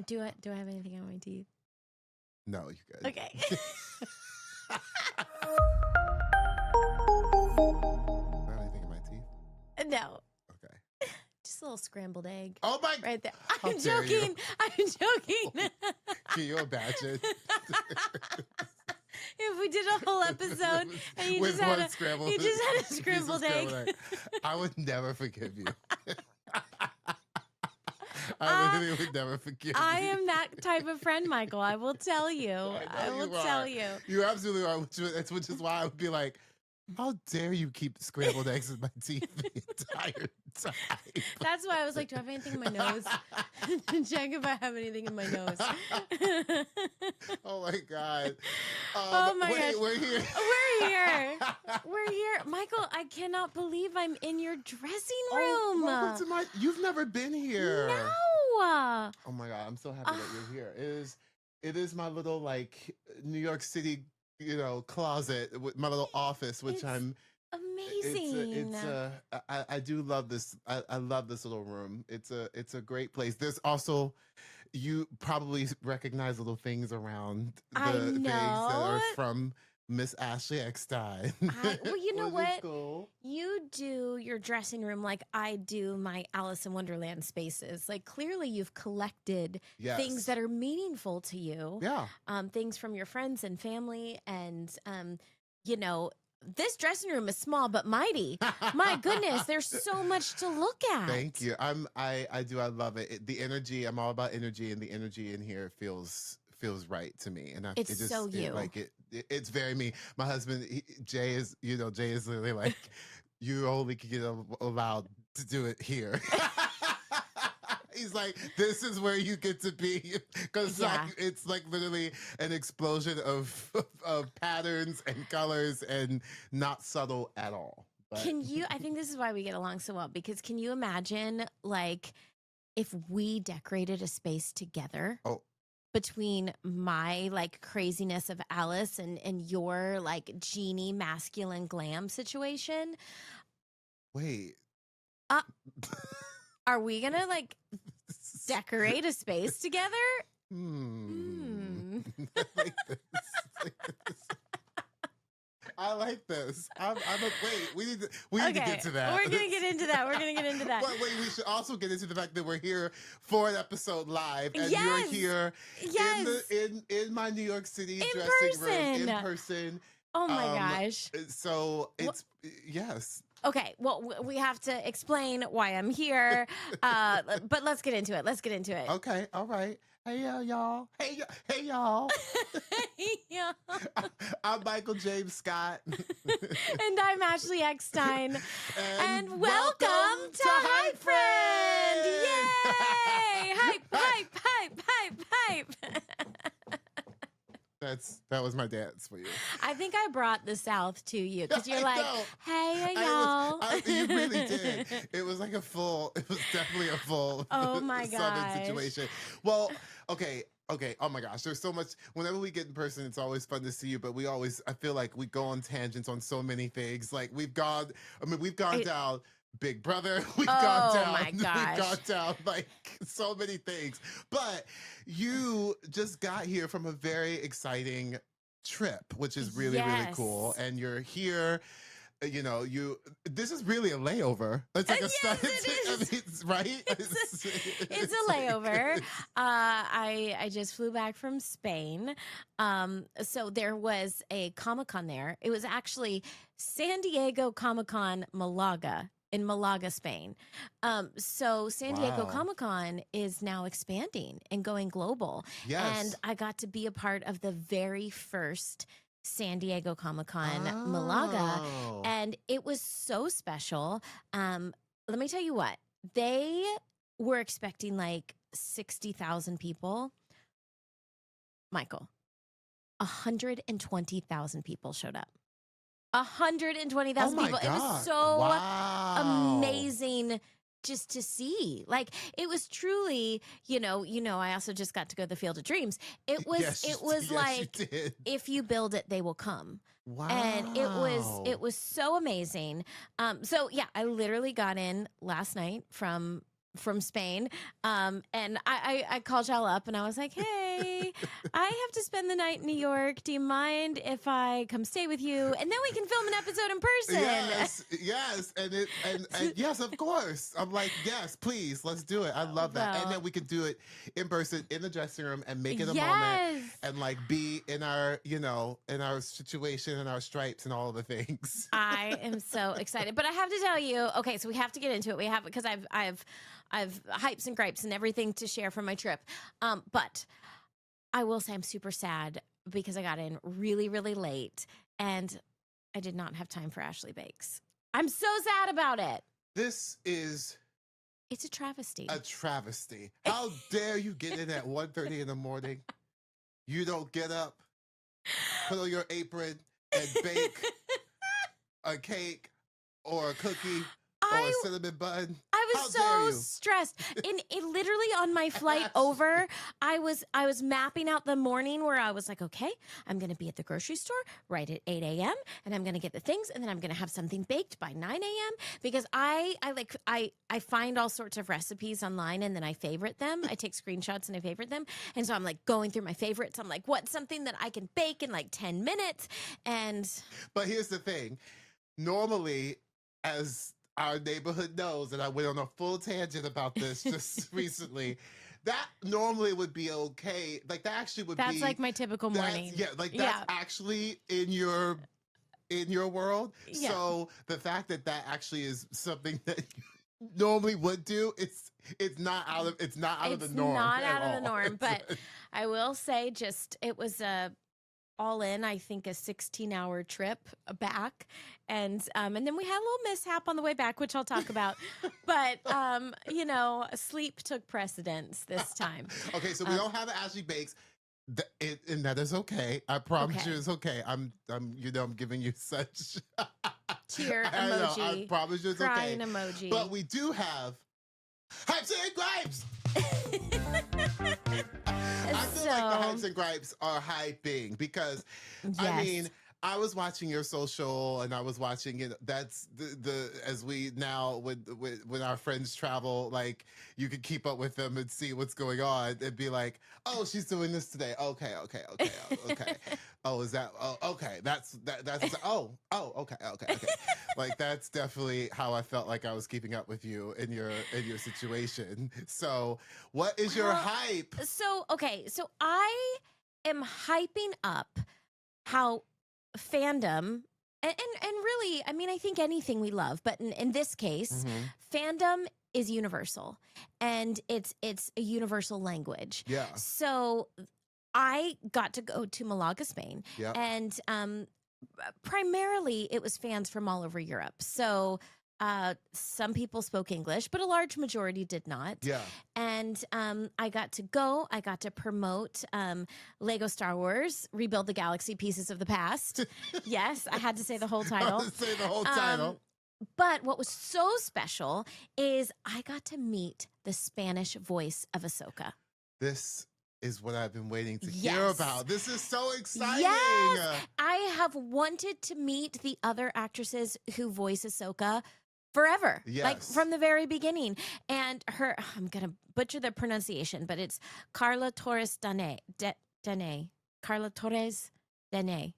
Do I have anything on my teeth? No, you good. Okay. Do I have anything in my teeth? No. Okay. Just a little scrambled egg. Oh my! Right there. How I'm dare you. joking. I'm joking. Can you imagine? If we did a whole episode and you just had a scrambled egg. I would never forgive you. I literally would never forgive you. I am that type of friend, Michael. I will tell you. I will tell you. You absolutely are, which is why I would be like, how dare you keep scrambled eggs in my teeth the entire time? That's why I was like, do I have anything in my nose? Check if I have anything in my nose. Oh my God. Oh my gosh. We're here. We're here. We're here. Michael, I cannot believe I'm in your dressing room. Welcome to you've never been here. No. Oh my God. I'm so happy that you're here. It is my little like New York City, closet with my little office, which I'm amazing. I do love this. I love this little room. It's a great place. There's also, you probably recognize little things around the things that are from Miss Ashley Eckstein. Well, you know what? Cool. You do your dressing room like I do my Alice in Wonderland spaces. Like clearly you've collected things that are meaningful to you. Yeah. Things from your friends and family. And, this dressing room is small but mighty. My goodness, there's so much to look at. Thank you. I love it. The energy, I'm all about energy, and the energy in here feels right to me. And it's so you. It's very me. My husband, Jay is literally like, you only can get allowed to do it here. He's like, this is where you get to be, because it's like literally an explosion of patterns and colors, and not subtle at all. But. I think this is why we get along so well, because can you imagine like if we decorated a space together? Oh. Between my like craziness of Alice and your like Genie masculine glam situation. Wait. Are we gonna like decorate a space together? I like this. Wait, we need to get to that. We're gonna get into that. But wait, we should also get into the fact that we're here for an episode live, and you're here in my New York City dressing room in person. Oh my gosh! So it's yes. Okay, well, we have to explain why I'm here, but let's get into it. Okay, all right. Hey, y'all. Hey, y'all. Hey, y'all. I'm Michael James Scott. And I'm Ashley Eckstein. And welcome to HypeFriend! Yay! Hype! That was my dance for you. I think I brought the South to you because you're like, hey, y'all. You really did. It was like it was definitely a full oh my Southern situation. Well, okay. Oh my gosh. There's so much. Whenever we get in person, it's always fun to see you, but I feel like we go on tangents on so many things. Like we've gone down Big Brother. We've gone down like so many things. But you just got here from a very exciting trip, which is really, really cool. And you're here. This is really a layover. It's like right? It's a layover. I just flew back from Spain. So there was a Comic-Con there. It was actually San Diego Comic-Con Malaga. In Malaga, Spain. So San Diego Comic-Con is now expanding and going global. Yes. And I got to be a part of the very first San Diego Comic-Con Malaga. And it was so special. Let me tell you what. They were expecting like 60,000 people. Michael, 120,000 people showed up. 120,000 people. God. It was so amazing just to see. Like it was truly, I also just got to go to the Field of Dreams. It was like if you build it, they will come. Wow. And it was so amazing. So yeah, I literally got in last night from from Spain. And I called y'all up and I was like, hey, I have to spend the night in New York. Do you mind if I come stay with you? And then we can film an episode in person. Yes. And yes, of course. I'm like, yes, please, let's do it. I love that. And then we could do it in person in the dressing room and make it a moment and like be in our, in our situation and our stripes and all of the things. I am so excited. But I have to tell you, okay, so we have to get into it. We have, because I've hypes and gripes and everything to share from my trip. But I will say I'm super sad because I got in really, really late and I did not have time for Ashley Bakes. I'm so sad about it. It's a travesty. A travesty. How dare you get in at 1:30 in the morning? You don't get up, put on your apron, and bake a cake or a cookie or a cinnamon bun. I was so stressed. Literally on my flight over, I was mapping out the morning where I was like, okay, I'm going to be at the grocery store right at 8 a.m. and I'm going to get the things and then I'm going to have something baked by 9 a.m. because I find all sorts of recipes online and then I favorite them. I take screenshots and I favorite them. And so I'm like going through my favorites. I'm like, what's something that I can bake in like 10 minutes? But here's the thing. Normally, as our neighborhood knows, and I went on a full tangent about this just recently, that normally would be okay. Like that actually would That's like my typical morning. That's actually in your world. Yeah. So the fact that actually is something that you normally would do, it's not out of the norm. Not out of the norm. But I will say, it was all in, I think, a 16-hour trip back. And then we had a little mishap on the way back, which I'll talk about. But, sleep took precedence this time. Okay, so we don't have Ashley Bakes. And that is okay. I promise you it's okay. I'm giving you such tear emoji. I promise you it's crying okay. Emoji. But we do have Hypes and Gripes. I feel like the Hypes and Gripes are hyping because, I mean, I was watching your social and I was watching that's the as we now when our friends travel, like you can keep up with them and see what's going on and be like, oh, she's doing this today. Okay. Oh, is that? Oh, okay. That's okay. Like that's definitely how I felt like I was keeping up with you in your situation. So what is your hype? So I am hyping up how fandom and really, I mean, I think anything we love, but in this case, fandom is universal and it's a universal language. Yeah. So I got to go to Malaga, Spain, and primarily it was fans from all over Europe. So some people spoke English, but a large majority did not. Yeah. And I got to promote Lego Star Wars, Rebuild the Galaxy Pieces of the Past. Yes, I had to say the whole title. Say the whole title. But what was so special is I got to meet the Spanish voice of Ahsoka. This is what I've been waiting to hear about. This is so exciting. Yes. I have wanted to meet the other actresses who voice Ahsoka forever. Yes. Like from the very beginning. And I'm going to butcher the pronunciation, but it's Carla Torres Dene. Carla Torres Dene.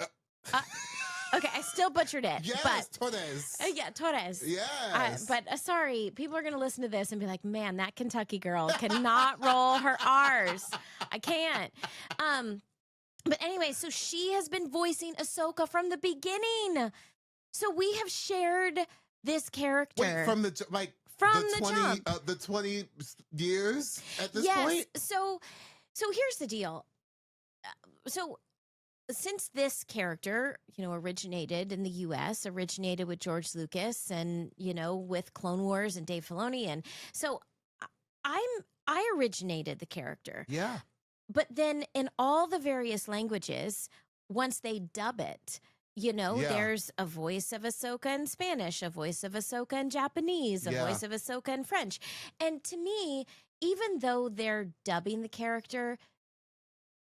Okay, I still butchered it. Yes, but, Torres. Torres. Yes. Sorry, people are going to listen to this and be like, man, that Kentucky girl cannot roll her R's. I can't. But anyway, so she has been voicing Ahsoka from the beginning. So we have shared this character. Wait, from the jump. The 20 years at this point? So here's the deal. Since this character, originated in the U.S., originated with George Lucas and, with Clone Wars and Dave Filoni. And so I originated the character. Yeah. But then in all the various languages, once they dub it, there's a voice of Ahsoka in Spanish, a voice of Ahsoka in Japanese, a voice of Ahsoka in French. And to me, even though they're dubbing the character,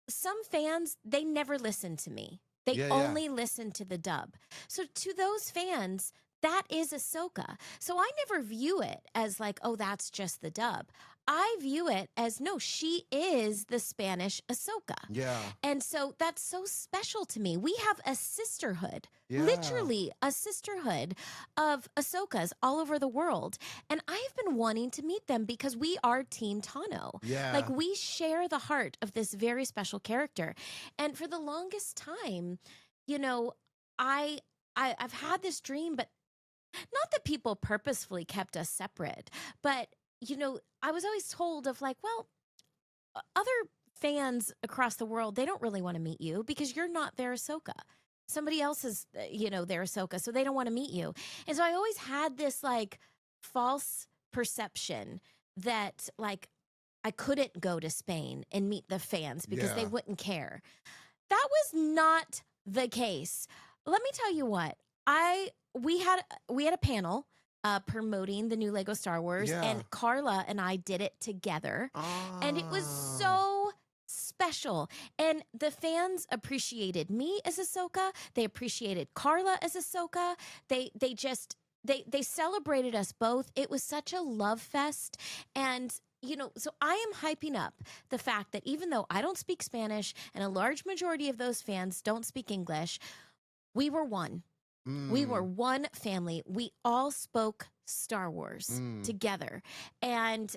some fans, they never listen to me. They only listen to the dub. So to those fans, that is Ahsoka. So I never view it as like, oh, that's just the dub. I view it as no, she is the Spanish Ahsoka. Yeah. And so that's so special to me. We have a sisterhood, Yeah. literally a sisterhood of Ahsokas all over the world. And I've been wanting to meet them because we are Team Tano. Yeah. Like we share the heart of this very special character. And for the longest time, you know, I've had this dream, but not that people purposefully kept us separate, but you know, I was always told of like, well, other fans across the world, they don't really want to meet you because you're not their Ahsoka. Somebody else is, you know, their Ahsoka, so they don't want to meet you. And so I always had this like false perception that like I couldn't go to Spain and meet the fans because they wouldn't care. That was not the case. Let me tell you what, we had a panel promoting the new Lego Star Wars, and Carla and I did it together, and it was so special. And the fans appreciated me as Ahsoka. They appreciated Carla as Ahsoka. They celebrated us both. It was such a love fest, and you know, so I am hyping up the fact that even though I don't speak Spanish and a large majority of those fans don't speak English, we were one. We were one family. We all spoke Star Wars together. And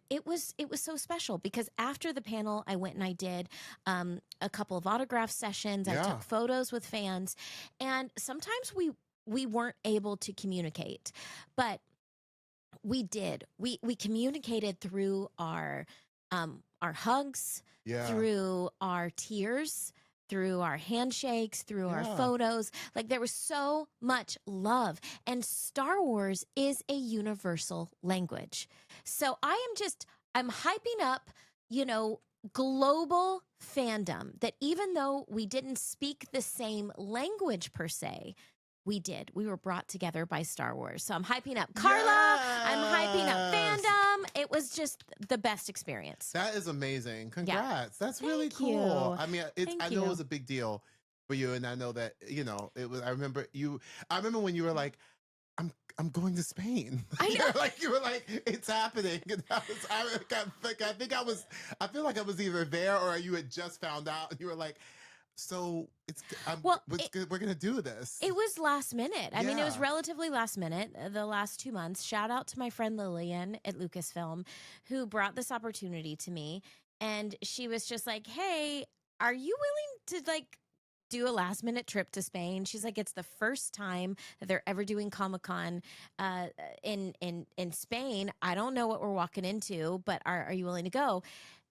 it was so special because after the panel, I went and I did a couple of autograph sessions. I took photos with fans. And sometimes we weren't able to communicate, but we did. We communicated through our hugs, through our tears, through our handshakes, through our photos. Like there was so much love. And Star Wars is a universal language. So I'm hyping up, you know, global fandom that even though we didn't speak the same language per se, we did. We were brought together by Star Wars. So I'm hyping up Carla. I'm hyping up fandom. It was just the best experience. That is amazing. Congrats. That's really Thank cool. you. I mean, I know it was a big deal for you, and I know that, you know, it was. I remember when you were like, I'm going to Spain. I know. You were like, it's happening. And I feel like I was either there or you had just found out, and you were like, so we're gonna do this. It was last minute. I mean, it was relatively last minute. The last 2 months. Shout out to my friend Lillian at Lucasfilm, who brought this opportunity to me, and she was just like, "Hey, are you willing to like do a last minute trip to Spain?" She's like, "It's the first time that they're ever doing Comic-Con in Spain. I don't know what we're walking into, but are you willing to go?"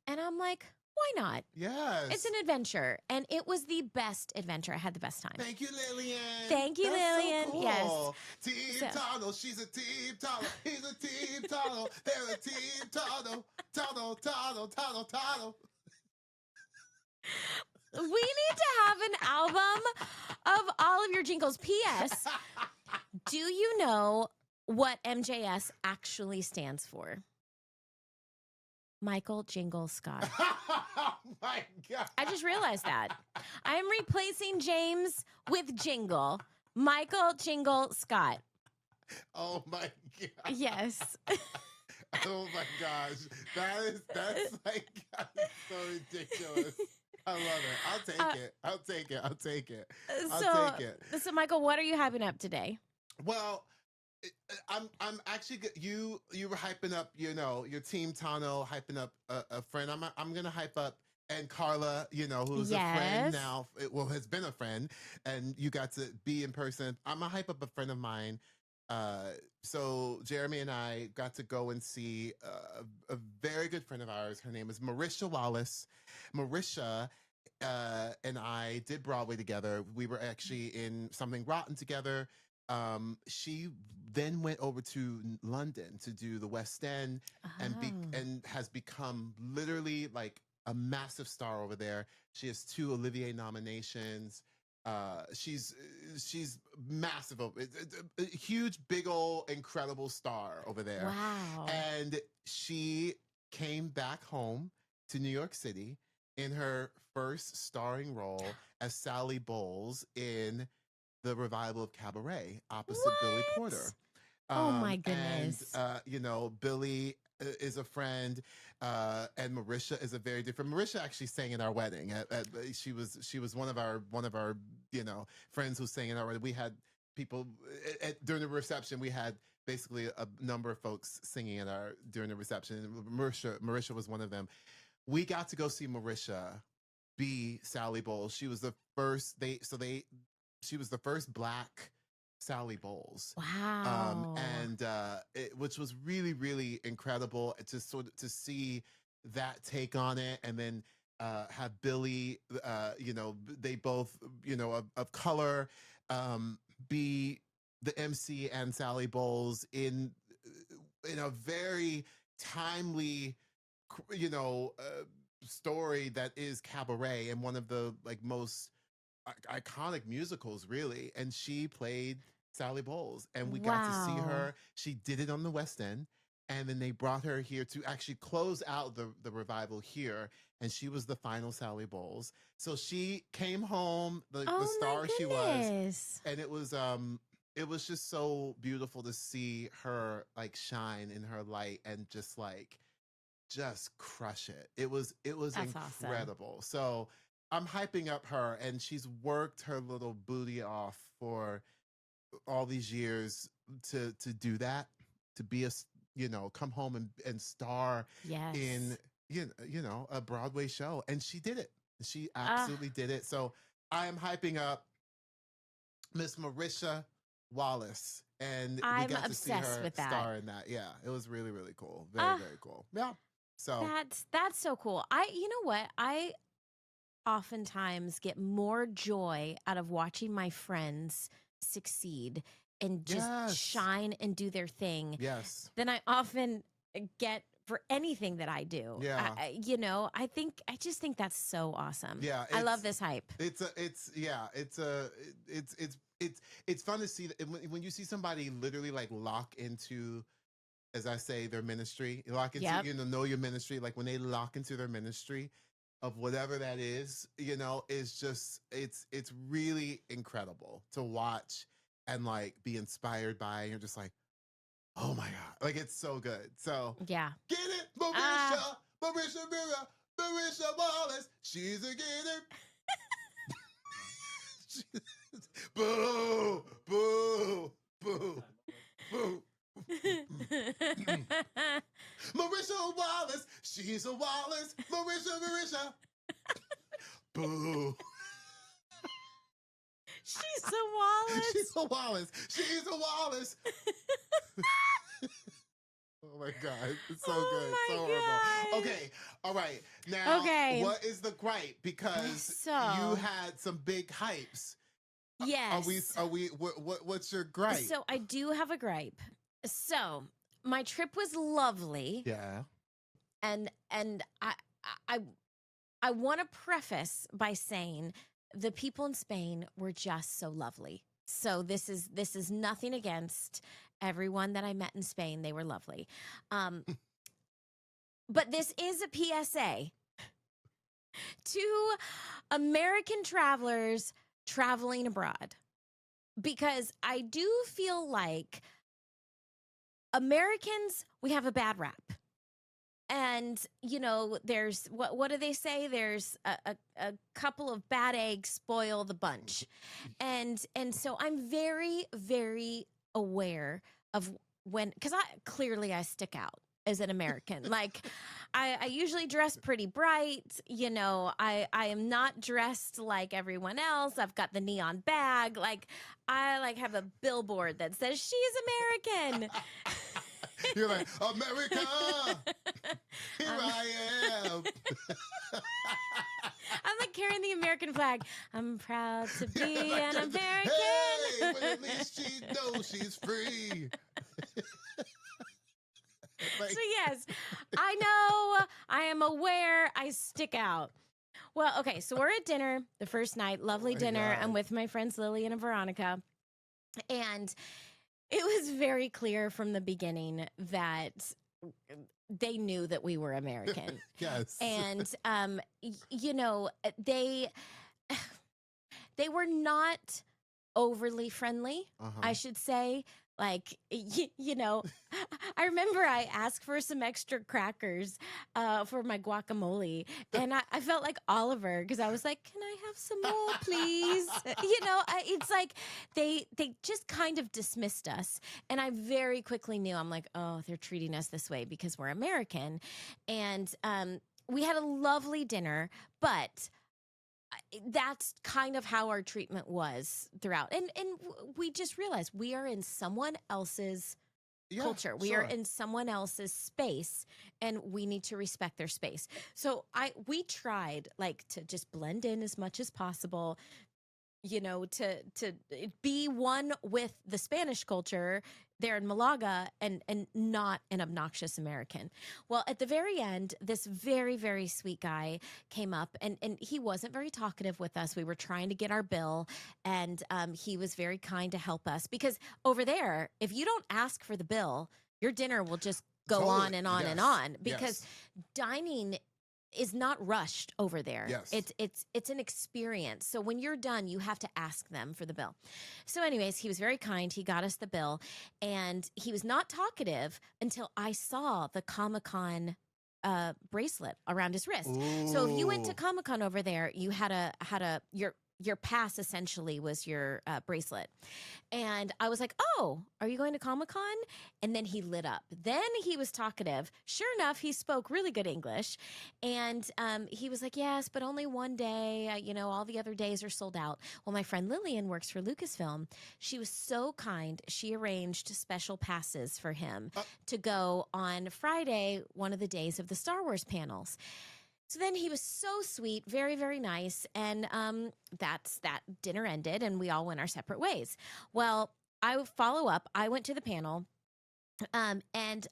And I'm like, why not? Yes. It's an adventure. And it was the best adventure. I had the best time. Thank you, Lillian. Thank you, Lillian. So cool. Yes. Team Tano. She's a Team Tano. He's a Team Tano. They're a Team Tano. Tano. We need to have an album of all of your jingles. P.S. Do you know what MJS actually stands for? Michael Jingle Scott. Oh my God. I just realized that. I'm replacing James with Jingle. Michael Jingle Scott. Oh my God. Yes. Oh my gosh. That's like so ridiculous. I love it. I'll take it. So Michael, what are you hyping up today? Well, I'm actually you were hyping up, you know, your Team Tano, hyping up a friend. I'm gonna hype up, and Carla, you know, who's a friend now, has been a friend, and you got to be in person. I'm gonna hype up a friend of mine. So Jeremy and I got to go and see a very good friend of ours. Her name is Marisha Wallace. Marisha and I did Broadway together. We were actually in Something Rotten together. She then went over to London to do the West End and has become literally like a massive star over there. She has 2 Olivier nominations. She's massive, a huge, big old, incredible star over there. Wow. And she came back home to New York City in her first starring role as Sally Bowles in the revival of Cabaret opposite Billy Porter. What? Oh my And goodness. you know, Billy is a friend, and Marisha is a very different. Marisha actually sang in our wedding. She was one of our you know friends who sang in our wedding. We had people during the reception. We had basically a number of folks singing at our during the reception. And Marisha was one of them. We got to go see Marisha be Sally Bowles. She was the first. She was the first Black Sally Bowles. Wow. And which was really, really incredible to sort of to see that take on it, and then have Billy, you know, they both, you know, of color, be the MC and Sally Bowles in a very timely, you know, story that is Cabaret, and one of the like most iconic musicals, really. And she played Sally Bowles, and we got to see Wow. her. She did it on the West End, and then they brought her here to actually close out the revival here. And she was the final Sally Bowles. So she came home, the Oh my star she was, goodness. and it was just so beautiful to see her like shine in her light and just crush it. It was That's awesome. incredible. So I'm hyping up her, and she's worked her little booty off for all these years to do that, to be you know, come home and star Yes. in you know, a Broadway show, and she did it. She Ah, absolutely did it. So I am hyping up Miss Marisha Wallace, and we I'm got to see obsessed her with that. star in that. Yeah, it was really, really cool. Very, Ah, very cool. Yeah. So that's so cool. You know what? I oftentimes get more joy out of watching my friends succeed and just yes, shine and do their thing yes, than I often get for anything that I do. yeah. You know, I just think that's so awesome. Yeah, I love this hype. It's fun to see that when you see somebody literally like lock into, as I say, their ministry, lock into, Yep. you know your ministry, like when they lock into their ministry of whatever that is, you know, is just it's really incredible to watch and like be inspired by, and you're just like, oh my God, like it's so good. So Yeah. get it, Ah, Marisha Wallace, she's a getter. Boo, boo, boo, boo. Marisha Wallace, she's a Wallace. Marisha. Boo. she's a Wallace. She's a Wallace. She's a Wallace. Oh my God. It's so good. Oh So my horrible. God. Okay. All right. Now, Okay. what is the gripe? Because So- you had some big hypes. Yes. What's your gripe? So I do have a gripe. So my trip was lovely, Yeah. and I want to preface by saying the people in Spain were just so lovely. So this is nothing against everyone that I met in Spain. They were lovely. But this is a PSA to American travelers traveling abroad, because I do feel like Americans, we have a bad rap. And, you know, there's what do they say? There's a couple of bad eggs spoil the bunch. And so I'm very, very aware of when, because I stick out as an American. Like I usually dress pretty bright. You know, I am not dressed like everyone else. I've got the neon bag. Like I like have a billboard that says she's American. You're like, America, here I am. I'm like carrying the American flag. I'm proud to be an American. Hey, but at least she knows she's free. Like, So yes, I know, I am aware, I stick out. Well, okay, so we're at dinner the first night, lovely my dinner. God. I'm with my friends Lillian and Veronica. And it was very clear from the beginning that they knew that we were American. yes. And you know, they were not overly friendly, I should say. Like, I remember I asked for some extra crackers for my guacamole. And I felt like Oliver because I was like, can I have some more, please? It's like they just kind of dismissed us. And I very quickly knew, I'm like, oh, they're treating us this way because we're American. And we had a lovely dinner, but that's kind of how our treatment was throughout. And we just realized we are in someone else's culture. We are in someone else's space, and we need to respect their space. So we tried like to just blend in as much as possible, to be one with the Spanish culture there in Malaga and not an obnoxious American. Well, at the very end, this very, very sweet guy came up and he wasn't very talkative with us. We were trying to get our bill, and he was very kind to help us because over there, if you don't ask for the bill, your dinner will just go on and on and on because dining is not rushed over there. Yes. It's an experience. So when you're done, you have to ask them for the bill. So anyways, he was very kind. He got us the bill, and he was not talkative until I saw the Comic-Con bracelet around his wrist. Ooh. So if you went to Comic-Con over there, you had your pass essentially was your bracelet. And I was like, oh, are you going to Comic-Con? And then he lit up. Then he was talkative. Sure enough, he spoke really good English. And he was like, yes, but only one day. All the other days are sold out. Well, my friend Lillian works for Lucasfilm. She was so kind. She arranged special passes for him to go on Friday, one of the days of the Star Wars panels. So then he was so sweet, very, very nice. And that dinner ended and we all went our separate ways. Well, I would follow up. I went to the panel and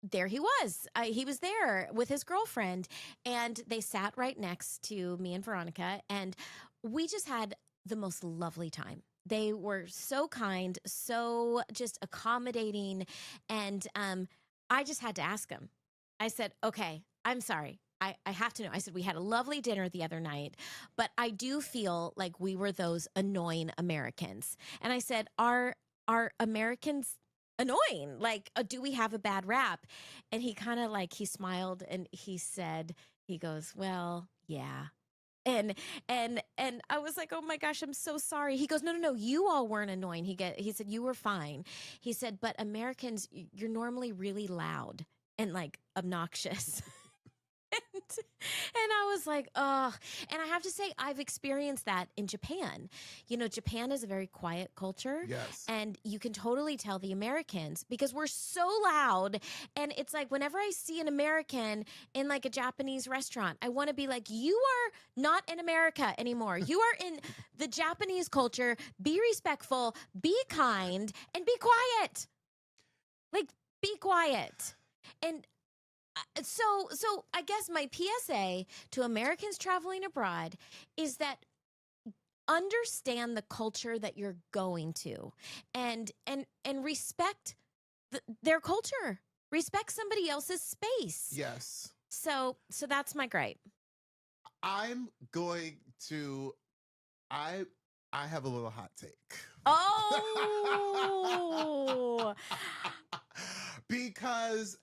there he was. He was there with his girlfriend and they sat right next to me and Veronica. And we just had the most lovely time. They were so kind, so just accommodating. And I just had to ask him. I said, okay, I'm sorry. I have to know. I said, we had a lovely dinner the other night, but I do feel like we were those annoying Americans. And I said, are Americans annoying? Like, do we have a bad rap? And he kind of he smiled and he goes, well, yeah. And I was like, oh my gosh, I'm so sorry. He goes, no, you all weren't annoying. He said, you were fine. He said, but Americans, you're normally really loud and obnoxious. And I was like, oh, and I have to say, I've experienced that in Japan. Japan is a very quiet culture. Yes. And you can totally tell the Americans because we're so loud. And it's like whenever I see an American in a Japanese restaurant, I want to be like, you are not in America anymore. You are in the Japanese culture. Be respectful, be kind, and be quiet. Be quiet. And so I guess my PSA to Americans traveling abroad is that understand the culture that you're going to and respect their culture. Respect somebody else's space. Yes. So that's my gripe. I'm going to I have a little hot take. Oh. Because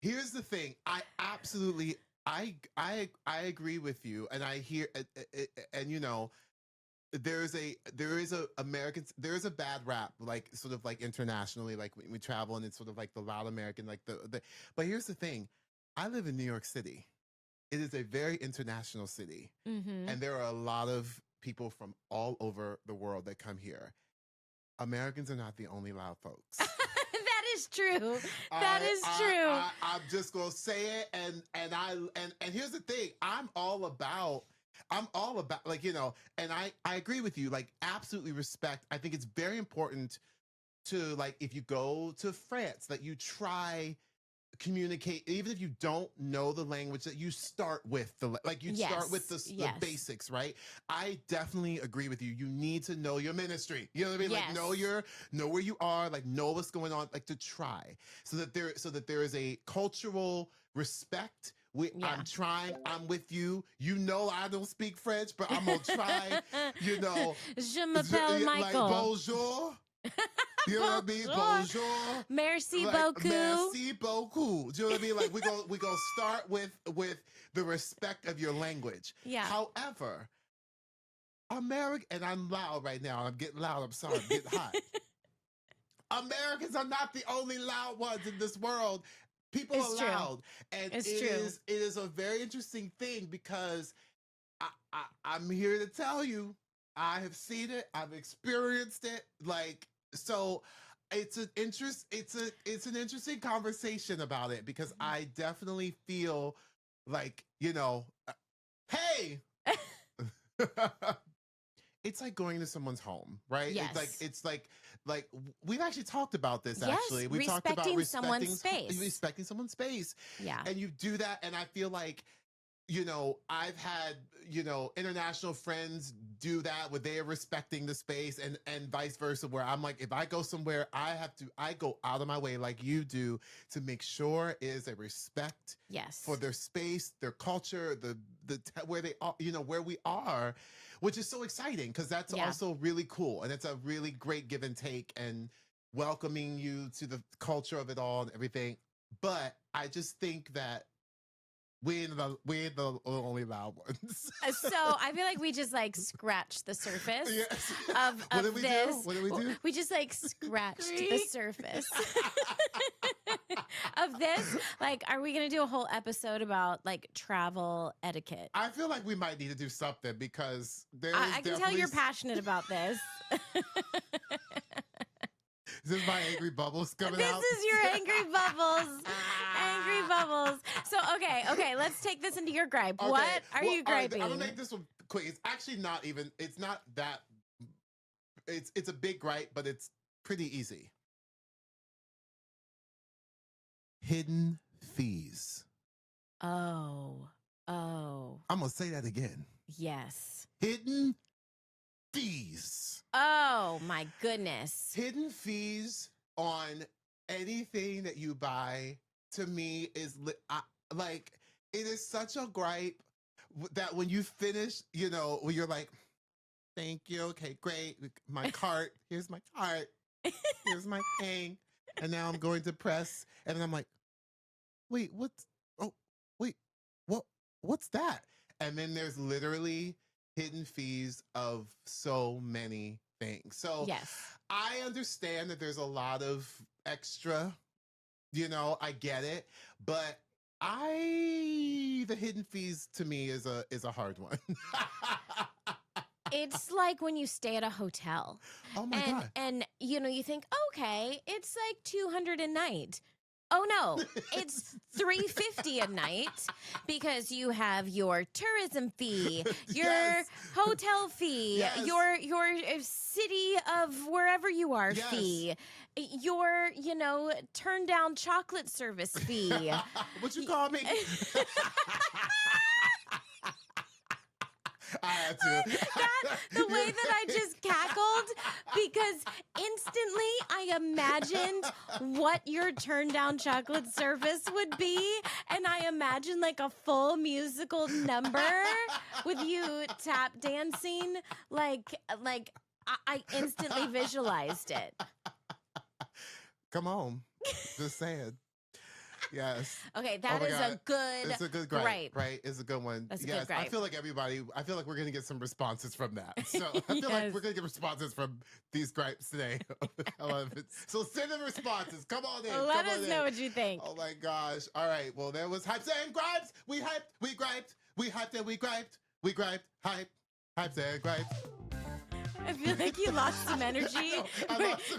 here's the thing. I absolutely, I agree with you, and I hear, and there is a Americans, there is a bad rap, sort of internationally, when we travel, and it's sort of the loud American, but here's the thing. I live in New York City. It is a very international city, and there are a lot of people from all over the world that come here. Americans are not the only loud folks. That is true. That is true. I'm just gonna say it, and here's the thing. I'm all about and I agree with you. Absolutely respect. I think it's very important to if you go to France, that you try communicate, even if you don't know the language, that you start with start with the basics, right? I definitely agree with you. You need to know your ministry. You know what I mean? Yes. Know where you are, know what's going on, to try so that there is a cultural respect I'm trying. I'm with you. You know I don't speak French, but I'm gonna try. You know, Je m'appelle like Michael. bonjour. You know what I mean? Bonjour. Merci like, beaucoup. Merci beaucoup. Do you know what I mean? Like we go start with the respect of your language. Yeah. However, American, and I'm loud right now. I'm getting loud. I'm sorry. I'm getting hot. Americans are not the only loud ones in this world. People are loud, and it is a very interesting thing because I'm here to tell you, I have seen it, I've experienced it. Like, so it's an interesting conversation about it because I definitely feel like, you know, hey. It's like going to someone's home, right? Yes. It's like we've actually talked about this. Yes, Actually, we talked about someone's space. respecting someone's space. Yeah, and you do that, and I feel like, you know, I've had, you know, international friends do that where they are respecting the space, and vice versa, where I'm like, if I go somewhere, I go out of my way like you do to make sure it is a respect for their space, their culture, the where they are, you know, where we are, which is so exciting because that's also really cool, and it's a really great give and take and welcoming you to the culture of it all and everything. But I just think that we're the only loud ones. So I feel like we just like scratched the surface of what did we this. Do? What did we do? We just like scratched the surface of this. Like, are we going to do a whole episode about like travel etiquette? I feel like we might need to do something because I can tell you're passionate about this. Is this my angry bubbles coming out? This is your angry bubbles. Angry bubbles. So, okay, let's take this into your gripe. Okay. What are you griping? I'm gonna make this one quick. It's actually not even, it's not that, it's a big gripe, but it's pretty easy. Hidden fees. Oh. I'm gonna say that again. Yes. Hidden fees. Oh my goodness. Hidden fees on anything that you buy, to me, is like, it is such a gripe that when you finish, you know, when you're like, thank you, okay, great, my cart, here's my cart, here's my thing, and now I'm going to press, and then I'm like, wait, what's that? And then there's literally hidden fees of so many things. So I understand that there's a lot of extra, you know, I get it, but the hidden fees to me is a hard one. It's like when you stay at a hotel. Oh my God. And you know, you think, okay, it's like $200 a night. Oh no, it's $350 a night because you have your tourism fee, your hotel fee, your city of wherever you are fee, your, you know, turn down chocolate service fee. What you call me? I had to. The way that I just cackled, because instantly I imagined what your turn down chocolate service would be, and I imagined like a full musical number with you tap dancing, like I instantly visualized it. Come on, just saying. Yes. Okay, that is a good. It's a good gripe, right? It's a good one. That's a good gripe. I feel like we're going to get some responses from that. So I feel like we're going to get responses from these gripes today. I love it. So send in responses. Come on in. Let us know what you think. Oh my gosh. All right. Well, there was hype and gripes. We hyped, we griped, we hyped and we griped. We griped, hype and griped. I feel like you lost some energy.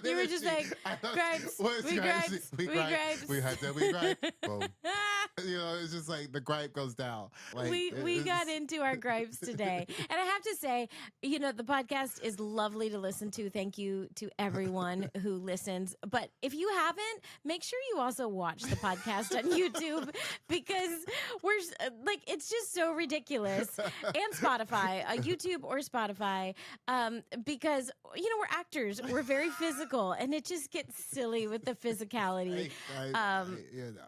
You were just like, gripes, we gripes, we gripes. We hyped and we griped. Boom. You know, it's just like the gripe goes down. Like, we got into our gripes today. And I have to say, you know, the podcast is lovely to listen to. Thank you to everyone who listens. But if you haven't, make sure you also watch the podcast on YouTube, because we're like, it's just so ridiculous. And Spotify, YouTube or Spotify, because, you know, we're actors. We're very physical, and it just gets silly with the physicality. You know.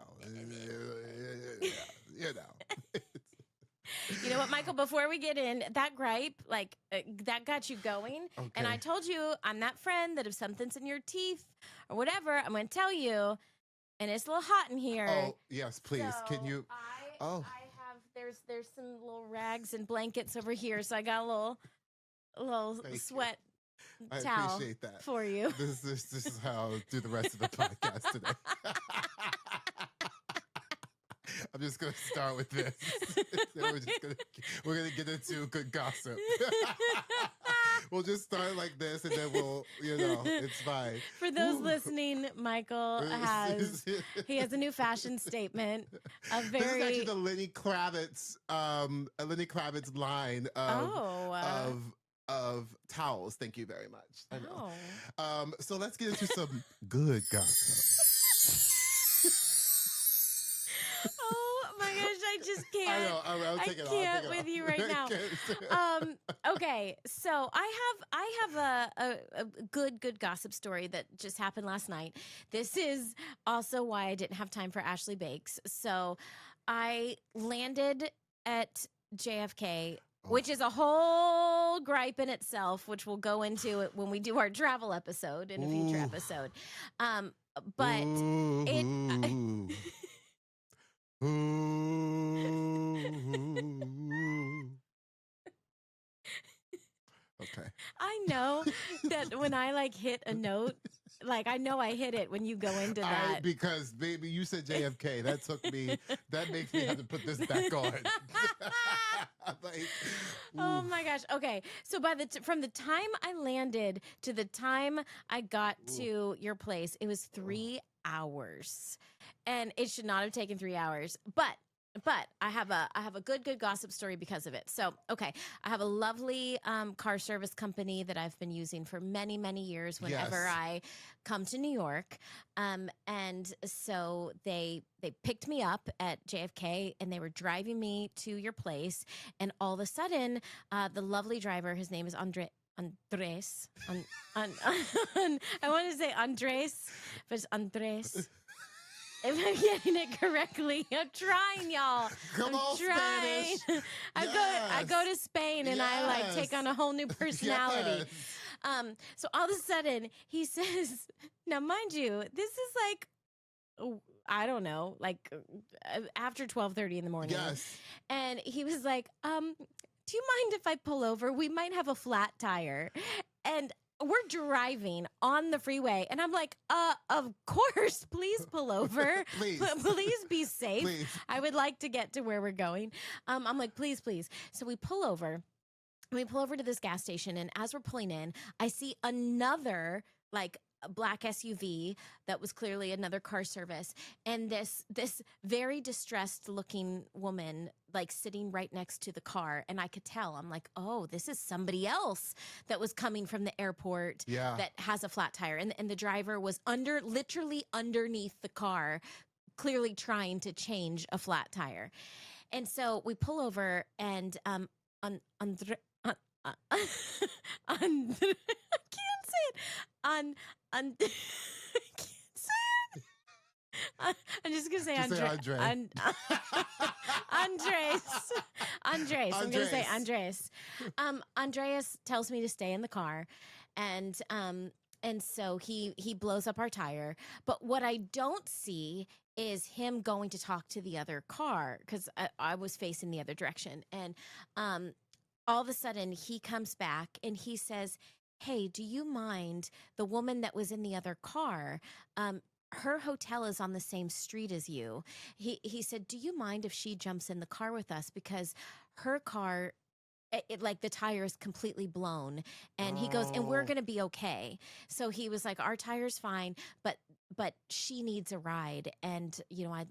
you know. You know what, Michael, before we get in, that gripe, like, that got you going. Okay. And I told you, I'm that friend that if something's in your teeth or whatever, I'm going to tell you. And it's a little hot in here. Oh, yes, please. So Can you? I have, there's some little rags and blankets over here. So I got a little Thank sweat I towel appreciate that. for you. This is how I'll do the rest of the podcast today. I'm just gonna start with this. We're gonna get into good gossip. We'll just start like this, and then we'll, it's fine. For those listening, Michael has a new fashion statement. This is actually the Lenny Kravitz line of towels. Thank you very much. I know. So let's get into some good gossip. Oh my gosh, I just can't. I know. I can't with you right now. Okay, so I have a good gossip story that just happened last night. This is also why I didn't have time for Ashley Bakes. So I landed at JFK, which is a whole gripe in itself, which we'll go into it when we do our travel episode in a future episode. But it. Okay. I know that when I like hit a note, like I know I hit it when you go into that. Because baby, you said JFK. That makes me have to put this back on. Oh my gosh. Okay. So from the time I landed to the time I got to your place, it was 3 hours. And it should not have taken 3 hours. But I have a good gossip story because of it. So, okay, I have a lovely car service company that I've been using for many, many years whenever I come to New York. And so they picked me up at JFK and they were driving me to your place. And all of a sudden, the lovely driver, his name is Andres. I want to say Andres, but it's Andres. If I'm getting it correctly, I'm trying, y'all. Come on, trying. Spanish. I go to Spain and I like take on a whole new personality. Yes. So all of a sudden he says, now mind you, this is like, I don't know, like after 12:30 in the morning. Yes. And he was like, do you mind if I pull over? We might have a flat tire. And we're driving on the freeway, and I'm like, of course, please pull over. Please. Please be safe. Please. I would like to get to where we're going. I'm like, please. So we pull over. We pull over to this gas station, and as we're pulling in, I see another, like, a black SUV that was clearly another car service, and this very distressed looking woman like sitting right next to the car, and I could tell. I'm like, oh, this is somebody else that was coming from the airport that has a flat tire, and the driver was literally underneath the car, clearly trying to change a flat tire. And so we pull over, and Andre, I can't say it. I can't say it. I'm just gonna say Andre. Andres. I'm gonna say Andres. Andreas tells me to stay in the car, and so he blows up our tire. But what I don't see is him going to talk to the other car, because I was facing the other direction, and all of a sudden he comes back and he says, hey, do you mind, the woman that was in the other car, her hotel is on the same street as you. He said, do you mind if she jumps in the car with us, because her car, like the tire is completely blown. And he goes, and we're going to be okay. So he was like, our tire's fine, but she needs a ride, and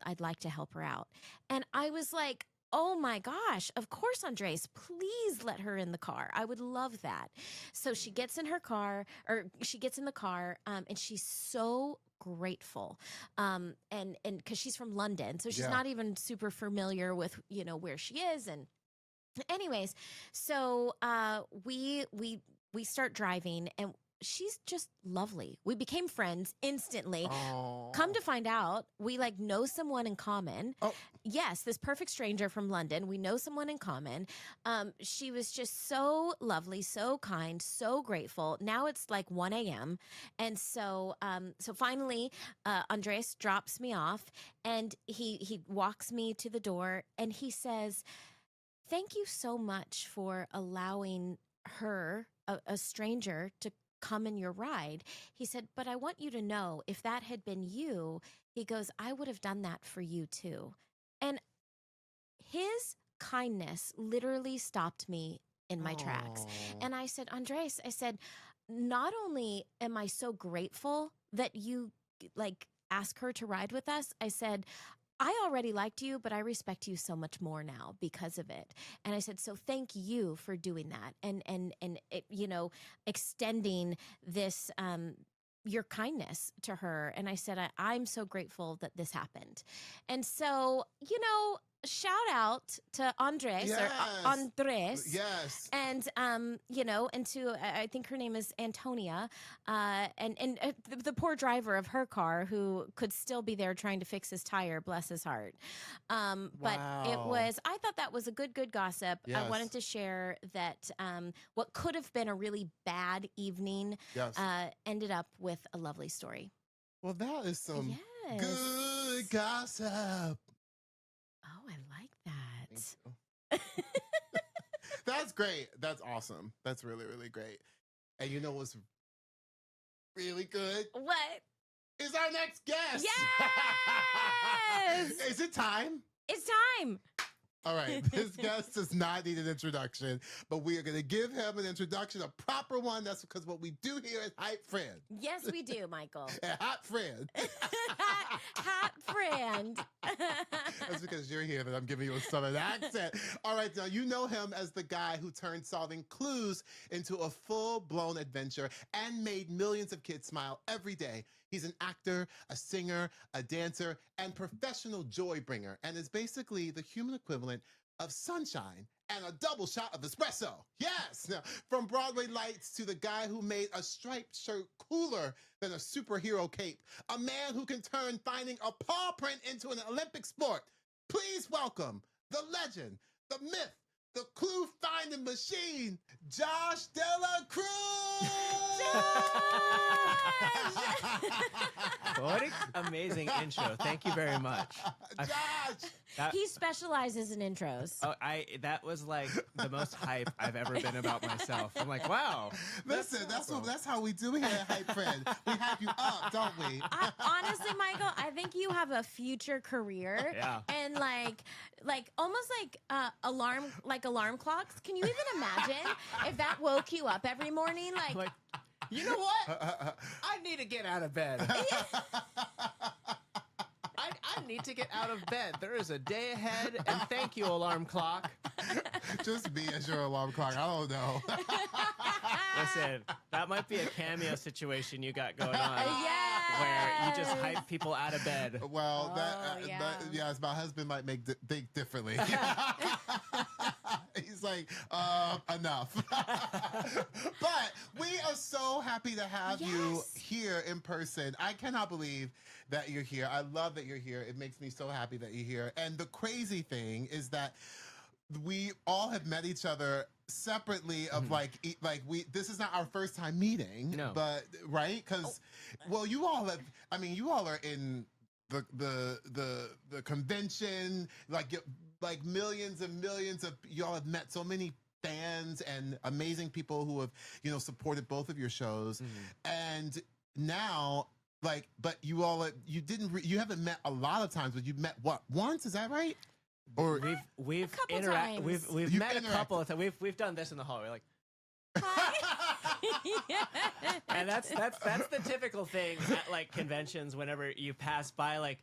I'd like to help her out. And I was like, oh my gosh, of course, Andres, please let her in the car. I would love that. So she gets in the car, and she's so grateful. And because she's from London, so she's not even super familiar with, where she is. And anyways, so we start driving, and she's just lovely. We became friends instantly. Aww. Come to find out, we know someone in common. Oh. Yes, this perfect stranger from London. We know someone in common. She was just so lovely, so kind, so grateful. Now it's like 1 a.m. And so finally, Andres drops me off and he walks me to the door and he says, "Thank you so much for allowing her, a stranger, to come in your ride." He said, "But I want you to know, if that had been you," he goes, "I would have done that for you too." And his kindness literally stopped me in my tracks. Oh. And I said, "Andres," I said, "not only am I so grateful that you like ask her to ride with us," I said, "I already liked you, but I respect you so much more now because of it." And I said, "So thank you for doing that and it, extending this your kindness to her." And I said, I'm so grateful that this happened." And so, shout out to Andres or Yes. Andres. Yes. And and to I think her name is Antonia, and the poor driver of her car who could still be there trying to fix his tire, bless his heart. But it Wow. was, I thought that was a good gossip. I Yes. wanted to share that what could have been a really bad evening Yes. ended up with a lovely story. Well, that is some Yes. good gossip. Oh, I like that. Thank you. That's great. That's awesome. That's really, really great. And you know what's really good? What? Is our next guest. Yes! Is it time? It's time. All right. This guest does not need an introduction, but we are going to give him an introduction, a proper one. That's because what we do here at HypeFriend. Yes, we do, Michael. At HypeFriend. Hot friend. That's because you're here that I'm giving you a southern accent. All right, now you know him as the guy who turned solving clues into a full-blown adventure and made millions of kids smile every day. He's an actor, a singer, a dancer, and professional joy bringer, and is basically the human equivalent of sunshine and a double shot of espresso. Yes! Now, from Broadway lights to the guy who made a striped shirt cooler than a superhero cape, a man who can turn finding a paw print into an Olympic sport. Please welcome the legend, the myth, the clue finding machine, Josh Dela Cruz! What an amazing intro. Thank you very much. Josh! He specializes in intros. Oh, that was like the most hype I've ever been about myself. I'm like, wow. Listen, that's how we do here at HypeFriend. We have you up, don't we? Honestly, Michael, I think you have a future career. Yeah. And like almost like alarm clocks. Can you even imagine if that woke you up every morning? Like, you know what? I need to get out of bed. I need to get out of bed. There is a day ahead, and thank you, alarm clock. Just me as your alarm clock. I don't know. Listen, that might be a cameo situation you got going on. Yes. Where you just hype people out of bed. Well, yeah. my husband might think differently. He's like, enough. But we are so happy to have you here in person. I cannot believe that you're here. I love that you're here. It makes me so happy that you're here. And the crazy thing is that we all have met each other separately of this is not our first time meeting. No. But right? Because well, you all are in the convention, like millions and millions of y'all have met so many fans and amazing people who have supported both of your shows. And now but you all you haven't met a lot of times, but you've met once, is that right? Or we've couple interacted. times. We've met a couple of times. We've done this in the hallway, like. And that's the typical thing at like conventions. Whenever you pass by,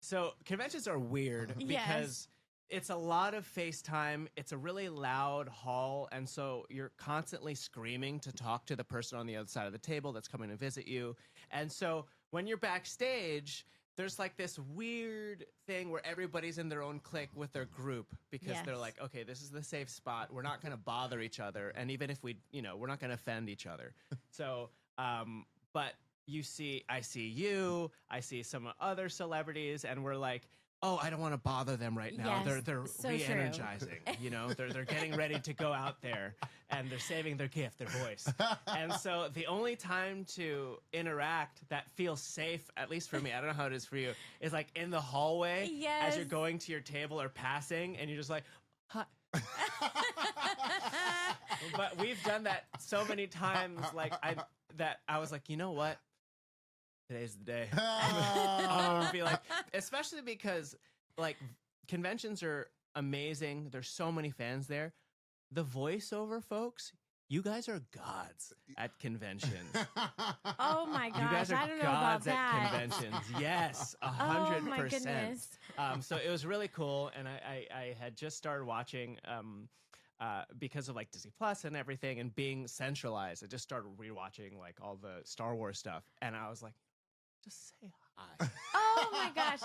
so conventions are weird because it's a lot of FaceTime. It's a really loud hall, and so you're constantly screaming to talk to the person on the other side of the table that's coming to visit you. And so when you're backstage, there's like this weird thing where everybody's in their own clique with their group because they're like, okay, this is the safe spot. We're not going to bother each other. And even if we're not going to offend each other. So, but I see you, I see some other celebrities, and we're like oh, I don't want to bother them right now. Yes, They're so true. re-energizing. You know, they're getting ready to go out there, and they're saving their gift, their voice. And so the only time to interact that feels safe, at least for me, I don't know how it is for you, is like in the hallway as you're Yes. going to your table or passing, and you're just like, hi. But we've done that so many times, like I was like, you know what? Today's the day. I'm gonna be like, especially because like conventions are amazing. There's so many fans there. The voiceover folks, you guys are gods at conventions. Oh my You guys gosh, are I don't know about gods at that. conventions. Yes, Oh my 100%. goodness. So it was really cool, and I had just started watching because of like Disney Plus and everything, and being centralized. I just started rewatching like all the Star Wars stuff, and I was like, just say hi. Oh my gosh.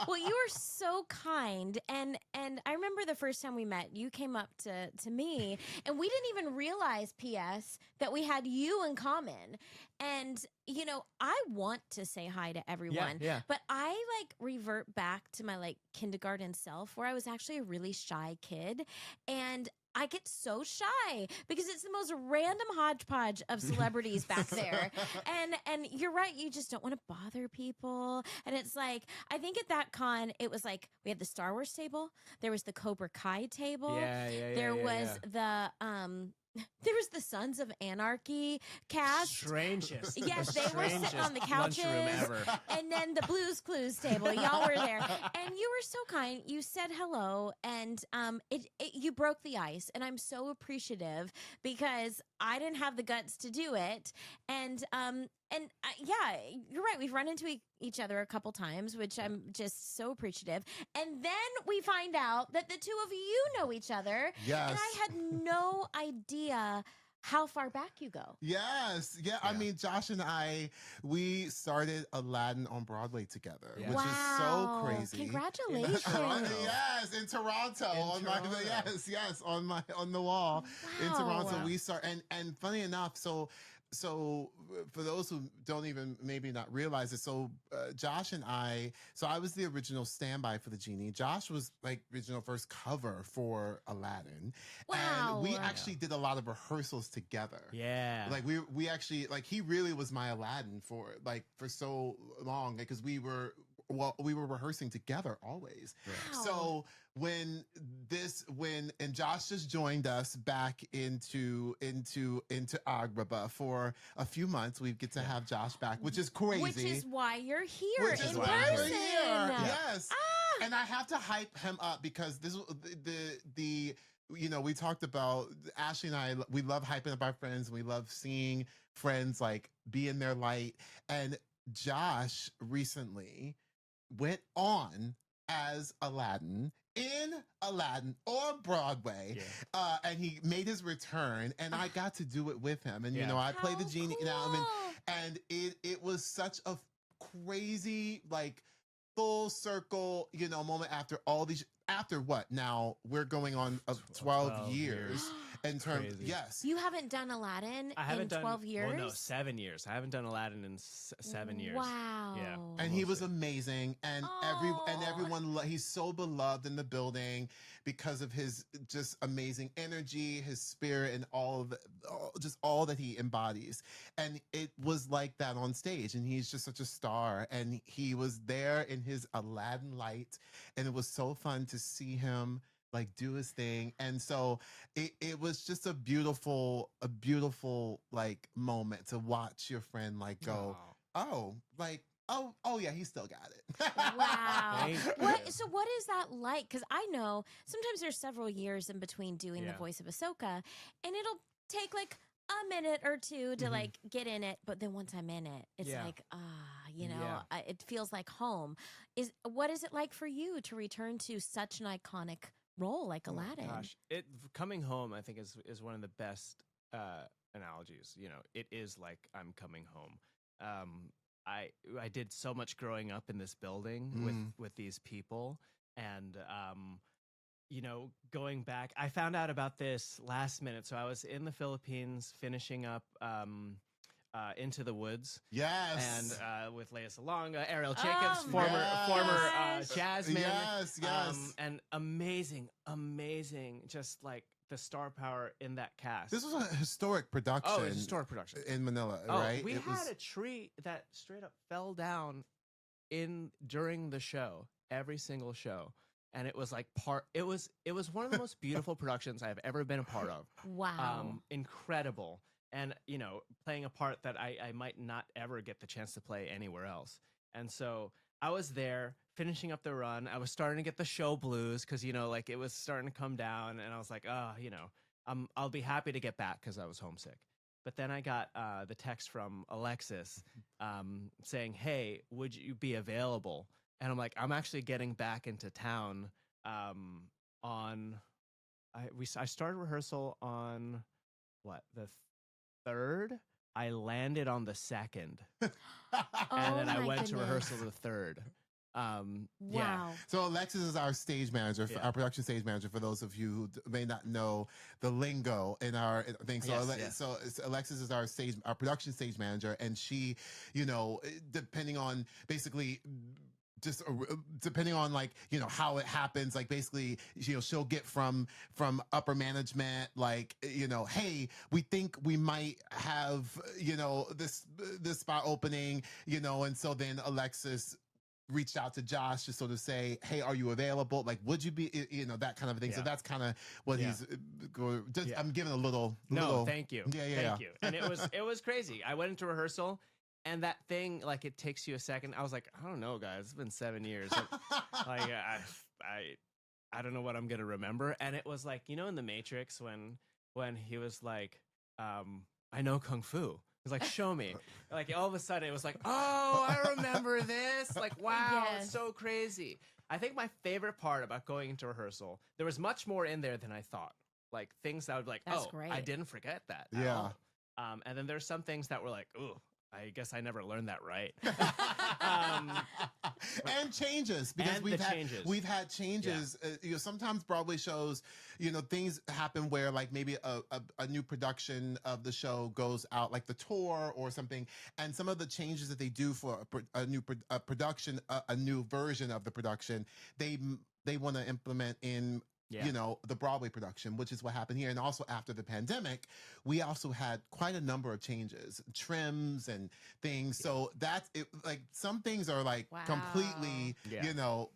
Well, you were so kind, and I remember the first time we met, you came up to me, and we didn't even realize, P.S., that we had you in common. And you know, I want to say hi to everyone, yeah. but I like revert back to my like kindergarten self, where I was actually a really shy kid, and I get so shy because it's the most random hodgepodge of celebrities back there. And you're right, you just don't want to bother people. And it's like, I think at that con, it was like we had the Star Wars table, there was the Cobra Kai table, there was the there was the Sons of Anarchy cast. Strangest. Yes, the they were sitting strangest on the couches. lunchroom ever. And then the Blues Clues table, y'all were there, and you were so kind. You said hello, and you broke the ice, and I'm so appreciative because I didn't have the guts to do it, and yeah, you're right. We've run into each other a couple times, which I'm just so appreciative. And then we find out that the two of you know each other, Yes. and I had no idea how far back you go. Yes. Yeah. I mean, Josh and I, we started Aladdin on Broadway together, Yeah. which is so Wow. crazy. Congratulations. Toronto. Yes, in Toronto. On Toronto. yes, on the wall in Toronto. Wow. We start and funny enough, so for those who don't even maybe not realize it, so Josh and I was the original standby for the Genie. Josh was like original first cover for Aladdin. Wow. And we actually did a lot of rehearsals together. Yeah. Like we actually, like, he really was my Aladdin for so long, because we were rehearsing together always. Wow. So when Josh just joined us back into Agrabah for a few months, we get to have Josh back, which is crazy. Which is why you're here Which is in why person. we're here. Yes. Ah. And I have to hype him up because the you know, we talked about, Ashley and I, we love hyping up our friends, and we love seeing friends like be in their light. And Josh recently went on as Aladdin in Aladdin on Broadway, and he made his return, and I got to do it with him. And you know, I played the How Genie, you know, I mean, cool. and it was such a crazy, like, full circle, you know, moment after what now we're going on 12 years in terms. Crazy. Yes, You haven't done Aladdin I haven't in done 12 years? Well, no, 7 years. I haven't done Aladdin in 7 years. Wow. Yeah. and he was Mostly. amazing, and Oh. everyone he's so beloved in the building because of his just amazing energy, his spirit, and just all that he embodies. And it was like that on stage, and he's just such a star, and he was there in his Aladdin light, and it was so fun to see him like do his thing. And so it was just a beautiful like moment to watch your friend like go, oh, like, oh yeah, he still got it. Wow. Thank you. So what is that like? Because I know sometimes there's several years in between doing the Yeah. voice of Ahsoka, and it'll take like a minute or two to like get in it, but then once I'm in it, it's Yeah. like you know, Yeah. it feels like home. What is it like for you to return to such an iconic role like Aladdin? Gosh, coming home, I think is one of the best analogies. You know, it is like I'm coming home. I did so much growing up in this building with these people, and you know, going back, I found out about this last minute. So I was in the Philippines finishing up Into the Woods. Yes. And with Lea Salonga, Ariel Jacobs, my former gosh. Jasmine. Yes. And amazing, just like the star power in that cast. This was a historic production. Oh, it's a historic production. In Manila, right? We had a tree that straight up fell down during the show, every single show. And it was like it was one of the most beautiful productions I've ever been a part of. Wow. Incredible. And, playing a part that I might not ever get the chance to play anywhere else. And so I was there finishing up the run. I was starting to get the show blues because, like it was starting to come down. And I was like, I'll be happy to get back because I was homesick. But then I got the text from Alexis saying, hey, would you be available? And I'm like, I'm actually getting back into town I started rehearsal on the 3rd. I landed on the 2nd. And then I went to rehearsal the 3rd. Wow. So Alexis is our stage manager, our production stage manager, for those of you who may not know the lingo in our thing. So, so Alexis is our production stage manager, and she, depending on basically just depending on like how it happens, like basically she'll get from upper management like hey, we think we might have this spot opening, and so then Alexis reached out to Josh to sort of say, hey, are you available? Like, would you be, that kind of thing. So that's kind of what he's going. I'm giving a little. Thank you. Thank you. And it was crazy. I went into rehearsal. And that thing, like, it takes you a second. I was like, I don't know, guys. It's been 7 years. Like, I don't know what I'm gonna remember. And it was like, in The Matrix when he was like, I know kung fu. He's like, show me. Like all of a sudden, it was like, oh, I remember this. Like, wow, it's so crazy. I think my favorite part about going into rehearsal, there was much more in there than I thought. Like things that I would be like, great. I didn't forget that. At all. And then there's some things that were like, ooh. I guess I never learned that right. And changes, because we've had changes. Sometimes Broadway shows, things happen where like maybe a new production of the show goes out, like the tour or something, and some of the changes that they do for a new production, a new version of the production, they want to implement in. The Broadway production, which is what happened here. And also after the pandemic, we also had quite a number of changes, trims and things. So that's it. Like some things are like completely,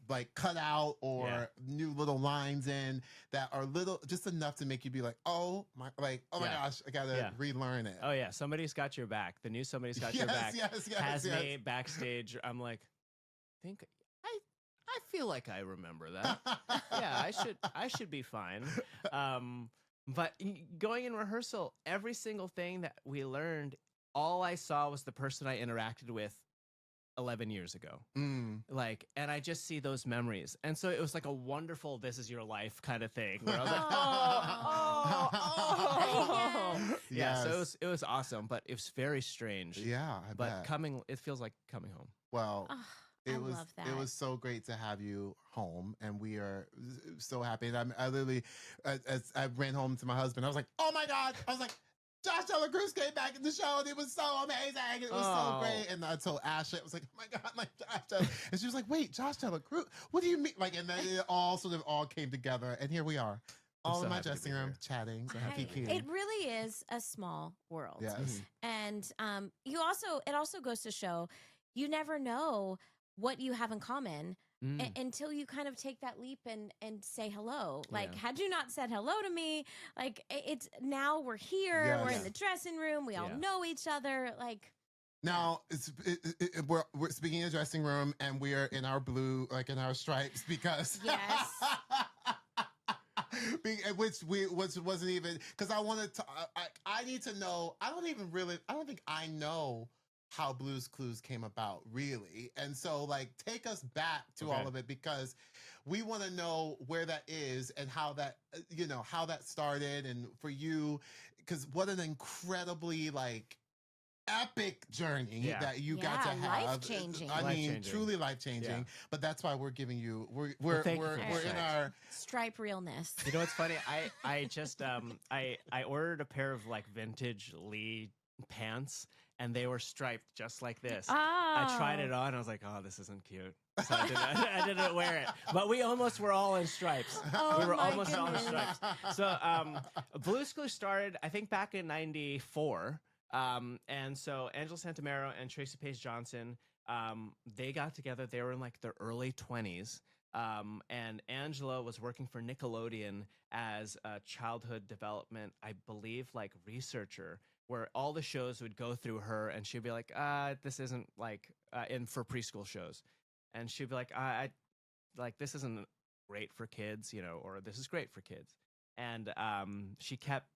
like cut out or new little lines in that are just enough to make you be like, oh my gosh, I gotta relearn it. Oh yeah. Somebody's got your back. The new Somebody's Got Your Back has me backstage. I'm like, I feel like I remember that. Yeah, I should be fine. But going in rehearsal, every single thing that we learned, all I saw was the person I interacted with 11 years ago. Like, and I just see those memories. And so it was like a wonderful "this is your life" kind of thing where I was like, yeah, so it was awesome, but it was very strange. Yeah, I bet. It feels like coming home. Well, I love that. It was so great to have you home, and we are so happy. And I literally, as I ran home to my husband, I was like, "Oh my God!" I was like, "Josh Dela Cruz came back in the show, and it was so amazing. It was so great." And I told Ashley, I was like, "Oh my God, like Josh Dela," and she was like, "Wait, Josh Dela Cruz? What do you mean?" Like, and then it all came together, and here we are, all in my dressing room chatting. It really is a small world. Yes, and it also goes to show you never know what you have in common until you kind of take that leap and say hello. Like, had you not said hello to me, like it's now we're here, we're in the dressing room, we all know each other. Like now we're speaking of dressing room, and we are in our blue, like in our stripes, because which wasn't even because I wanted to. I need to know. I don't think I know how Blue's Clues came about, really. And so, like, take us back to all of it, because we want to know where that is and how that, how that started. And for you, because what an incredibly, like, epic journey that you got to have. Life-changing. I mean, truly life-changing. Yeah. But that's why we're giving you, we're in our stripe realness. You know what's funny? I just, I ordered a pair of, like, vintage Lee pants, and they were striped just like this. Oh. I tried it on. I was like, oh, this isn't cute. So I didn't wear it. But we almost were all in stripes. Oh, we were my almost all in goodness. stripes. So Blue's Clues started, I think, back in '94. And so Angela Santamero and Tracy Page Johnson, they got together. They were in like their early 20s. And Angela was working for Nickelodeon as a childhood development, I believe, like researcher, where all the shows would go through her, and she'd be like, this isn't like for preschool shows. And she'd be like, I like, this isn't great for kids, or this is great for kids. And she kept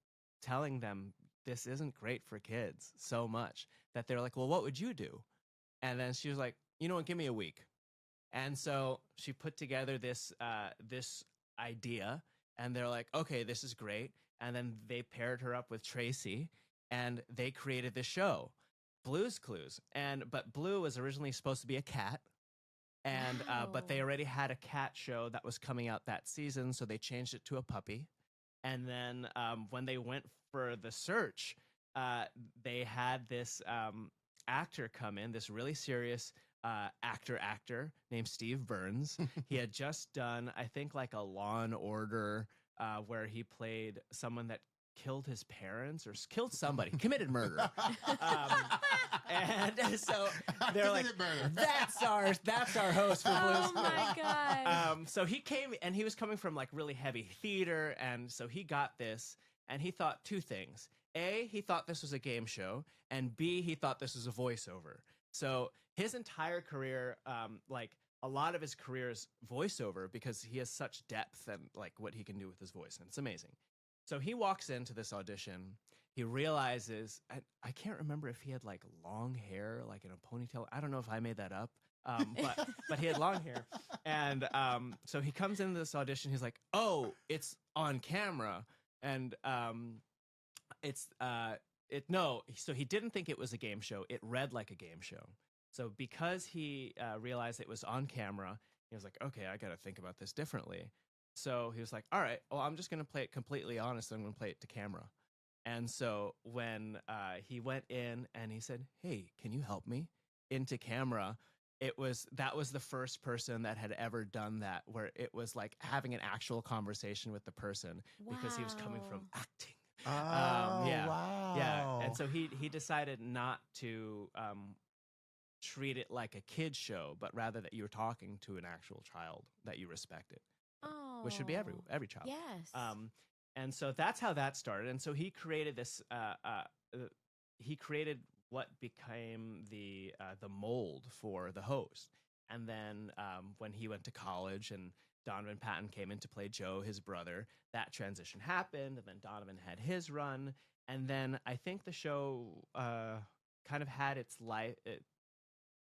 telling them, this isn't great for kids so much that they're like, well, what would you do? And then she was like, you know what, give me a week. And so she put together this idea, and they're like, okay, this is great. And then they paired her up with Tracy, and they created this show, Blue's Clues. But Blue was originally supposed to be a cat. And but they already had a cat show that was coming out that season, so they changed it to a puppy. And then when they went for the search, they had this actor come in, this really serious actor named Steve Burns. He had just done, I think, like a Law and Order where he played someone that killed his parents or killed somebody, committed murder. And so they're like, that's our host for Blue's Oh my God. So he came, and he was coming from like really heavy theater, and so he got this, and he thought two things. A, he thought this was a game show, and B, he thought this was a voiceover. So his entire career, like a lot of his career is voiceover because he has such depth and like what he can do with his voice, and it's amazing. So he walks into this audition. He realizes, I can't remember if he had like long hair, like in a ponytail. I don't know if I made that up, but he had long hair. And so he comes into this audition. He's like, oh, it's on camera. And so he didn't think it was a game show. It read like a game show. So because he realized it was on camera, he was like, okay, I got to think about this differently. So he was like, all right, well, I'm just going to play it completely honest. I'm going to play it to camera. And so when he went in and he said, hey, can you help me into camera? That was the first person that had ever done that, where it was like having an actual conversation with the person because he was coming from acting. Wow. Yeah. And so he decided not to treat it like a kid's show, but rather that you were talking to an actual child that you respected. Oh. Which should be every child. Yes. And so that's how that started. And so he created this. He created what became the mold for the host. And then when he went to college and Donovan Patton came in to play Joe, his brother, that transition happened. And then Donovan had his run. And then I think the show kind of had its life.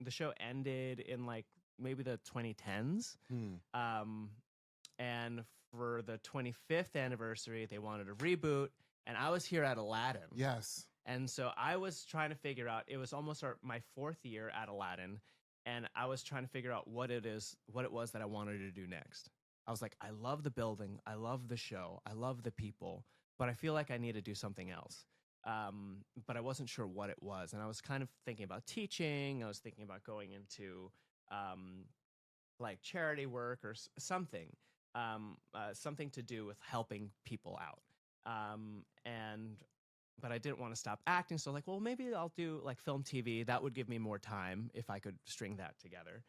The show ended in like maybe the 2010s. And for the 25th anniversary, they wanted a reboot. And I was here at Aladdin. Yes. And so I was trying to figure out, it was almost my fourth year at Aladdin. And I was trying to figure out what it was that I wanted to do next. I was like, I love the building. I love the show. I love the people. But I feel like I need to do something else. But I wasn't sure what it was. And I was kind of thinking about teaching. I was thinking about going into like charity work or something. Something to do with helping people out. But I didn't want to stop acting. So like, well, maybe I'll do like film, TV. That would give me more time if I could string that together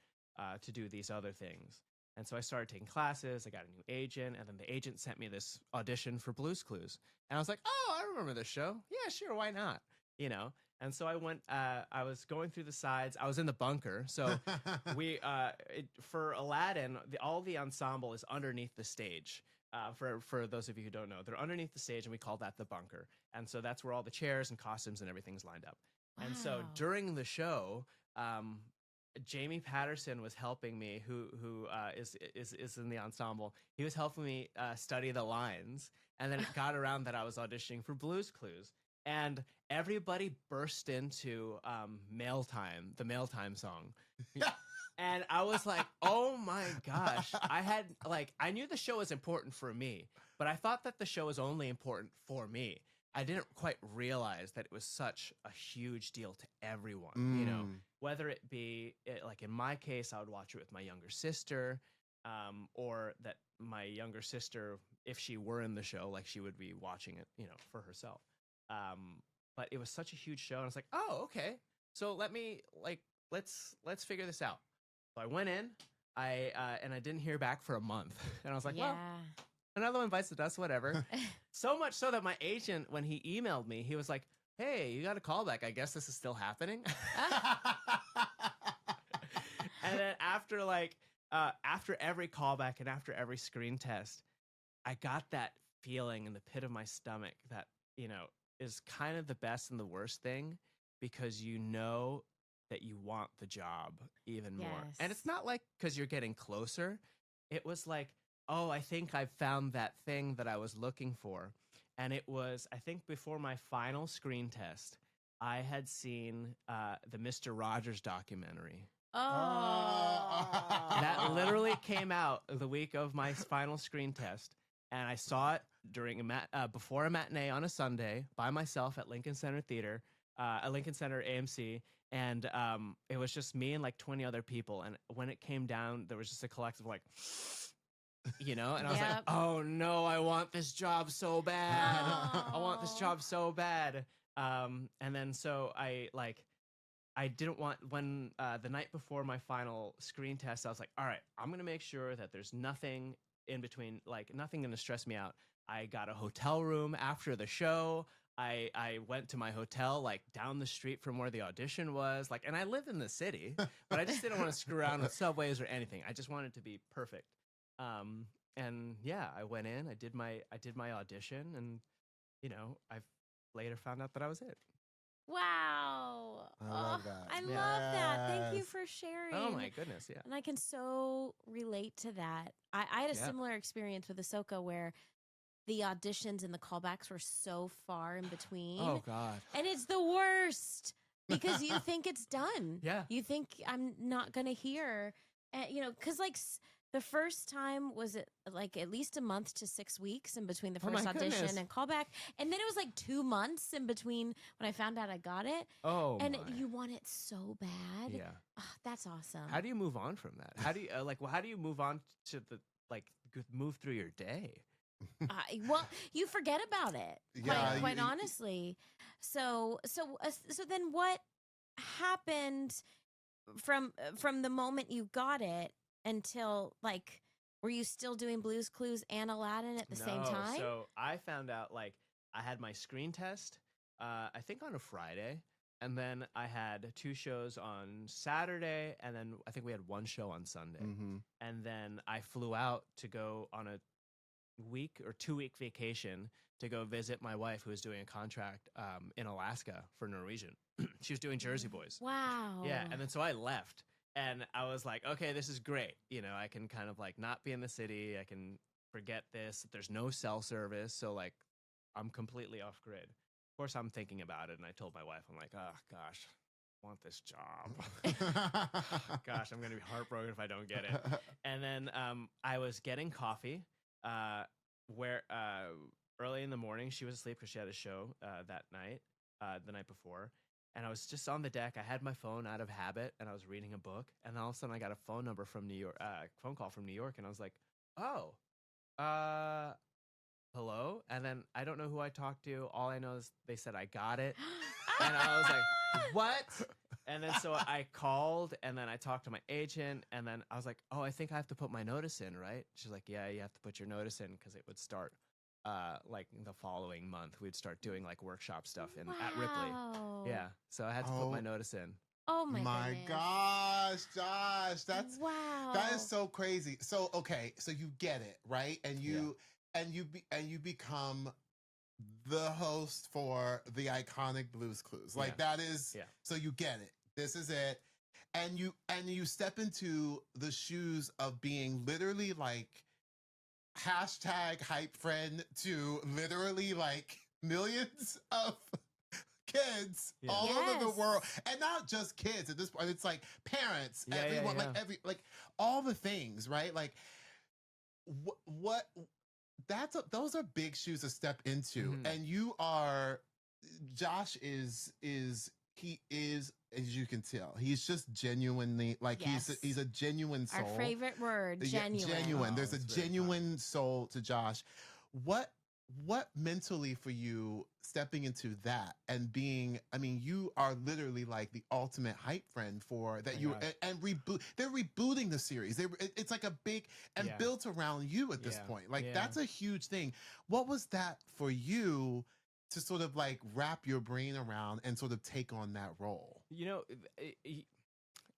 to do these other things. And so I started taking classes. I got a new agent, and then the agent sent me this audition for Blue's Clues. And I was like, oh, I remember this show. Yeah, sure, why not? And so I went, I was going through the sides. I was in the bunker. So for Aladdin, all the ensemble is underneath the stage. For those of you who don't know, they're underneath the stage, and we call that the bunker. And so that's where all the chairs and costumes and everything's lined up. Wow. And so during the show, Jamie Patterson was helping me, who is in the ensemble. He was helping me study the lines. And then it got around that I was auditioning for Blue's Clues. And everybody burst into Mail Time, the Mail Time song. And I was like, oh my gosh. I knew the show was important for me, but I thought that the show was only important for me. I didn't quite realize that it was such a huge deal to everyone, you know, whether it be like in my case, I would watch it with my younger sister, or that my younger sister, if she were in the show, like she would be watching it, you know, for herself. But it was such a huge show, and I was like, oh, okay. So let's figure this out. So I went in, and I didn't hear back for a month, and I was like, well, another one bites the dust, whatever. So much so that my agent, when he emailed me, he was like, hey, you got a callback. I guess this is still happening. And then after every callback and after every screen test, I got that feeling in the pit of my stomach that, you know, is kind of the best and the worst thing, because you know that you want the job even more. And it's not like because you're getting closer. It was like, oh, I think I found that thing that I was looking for. And it was, I think before my final screen test, I had seen the Mr. Rogers documentary. Oh. That literally came out the week of my final screen test. And I saw it during before a matinee on a Sunday by myself at Lincoln Center Theater, at Lincoln Center AMC. And it was just me and like 20 other people. And when it came down, there was just a collective like, you know, and I was like, oh no, I want this job so bad. I want this job so bad. And then so I didn't want, when the night before my final screen test, I was like, all right, I'm going to make sure that there's nothing in between, like nothing going to stress me out. I got a hotel room after the show. I went to my hotel like down the street from where the audition was, like, and I live in the city, but I just didn't want to screw around with subways or anything. I just wanted it to be perfect. And yeah, I went in, I did my audition, and you know, I later found out that I was it. Wow. I love that. I love that. Thank you for sharing. Oh my goodness, yeah. And I can so relate to that. I had a similar experience with Ahsoka where the auditions and the callbacks were so far in between. Oh God. And it's the worst because you think it's done. Yeah. You think I'm not going to hear, you know, because like the first time was it like at least a month to 6 weeks in between the first audition and callback. And then it was like 2 months in between when I found out I got it. Oh, and you want it so bad. Yeah. Oh, that's awesome. How do you move on from that? How do you how do you move on to the move through your day? Well, you forget about it. Yeah, quite honestly. So then what happened from the moment you got it until like, were you still doing Blue's Clues and Aladdin at the same time? So I found out like I had my screen test, I think on a Friday, and then I had 2 shows on Saturday, and then I think we had 1 show on Sunday, and then I flew out to go on a week or 2-week vacation to go visit my wife, who was doing a contract in Alaska for Norwegian. She was doing Jersey Boys. Wow. Yeah, and then so I left, and I was like, okay, this is great. You know, I can kind of like not be in the city. I can forget this. There's no cell service, so like I'm completely off grid. Of course, I'm thinking about it, and I told my wife, I'm like, oh gosh, I want this job. Gosh, I'm gonna be heartbroken if I don't get it. And then I was getting coffee. Where early in the morning, she was asleep because she had a show that night, the night before, and I was just on the deck. I had my phone out of habit, and I was reading a book, and all of a sudden I got a phone number from New York, phone call from New York, and I was like, oh, hello, and then I don't know who I talked to. All I know is they said I got it, and I was like, what? And then so I called, and then I talked to my agent, and then I was like, oh, I think I have to put my notice in, right? She's like, yeah, you have to put your notice in, because it would start like the following month. We'd start doing like workshop stuff at Ripley. Yeah, so I had to put my notice in. Oh my goodness. Gosh, Josh, that is so crazy. So okay, so you get it, right? And you become the host for the iconic Blue's Clues. Like that is so you get it. This is it. And you step into the shoes of being literally like #HypeFriend to literally like millions of kids all over the world, and not just kids at this point. It's like parents, everyone, like all the things, right? Like what those are big shoes to step into, Mhm. and Josh is he is, as you can tell, he's just genuinely like Yes. he's a genuine soul. Our favorite word, Yeah, genuine. genuine. Oh, There's a that's very genuine soul to Josh. What mentally for you stepping into that and being, I mean, you are literally like the ultimate hype friend for that. my You gosh. and reboot. They're rebooting the series. It's like a big and Yeah. built around you at this Yeah. point. Like Yeah. that's a huge thing. What was that for you to sort of like wrap your brain around and sort of take on that role? You know,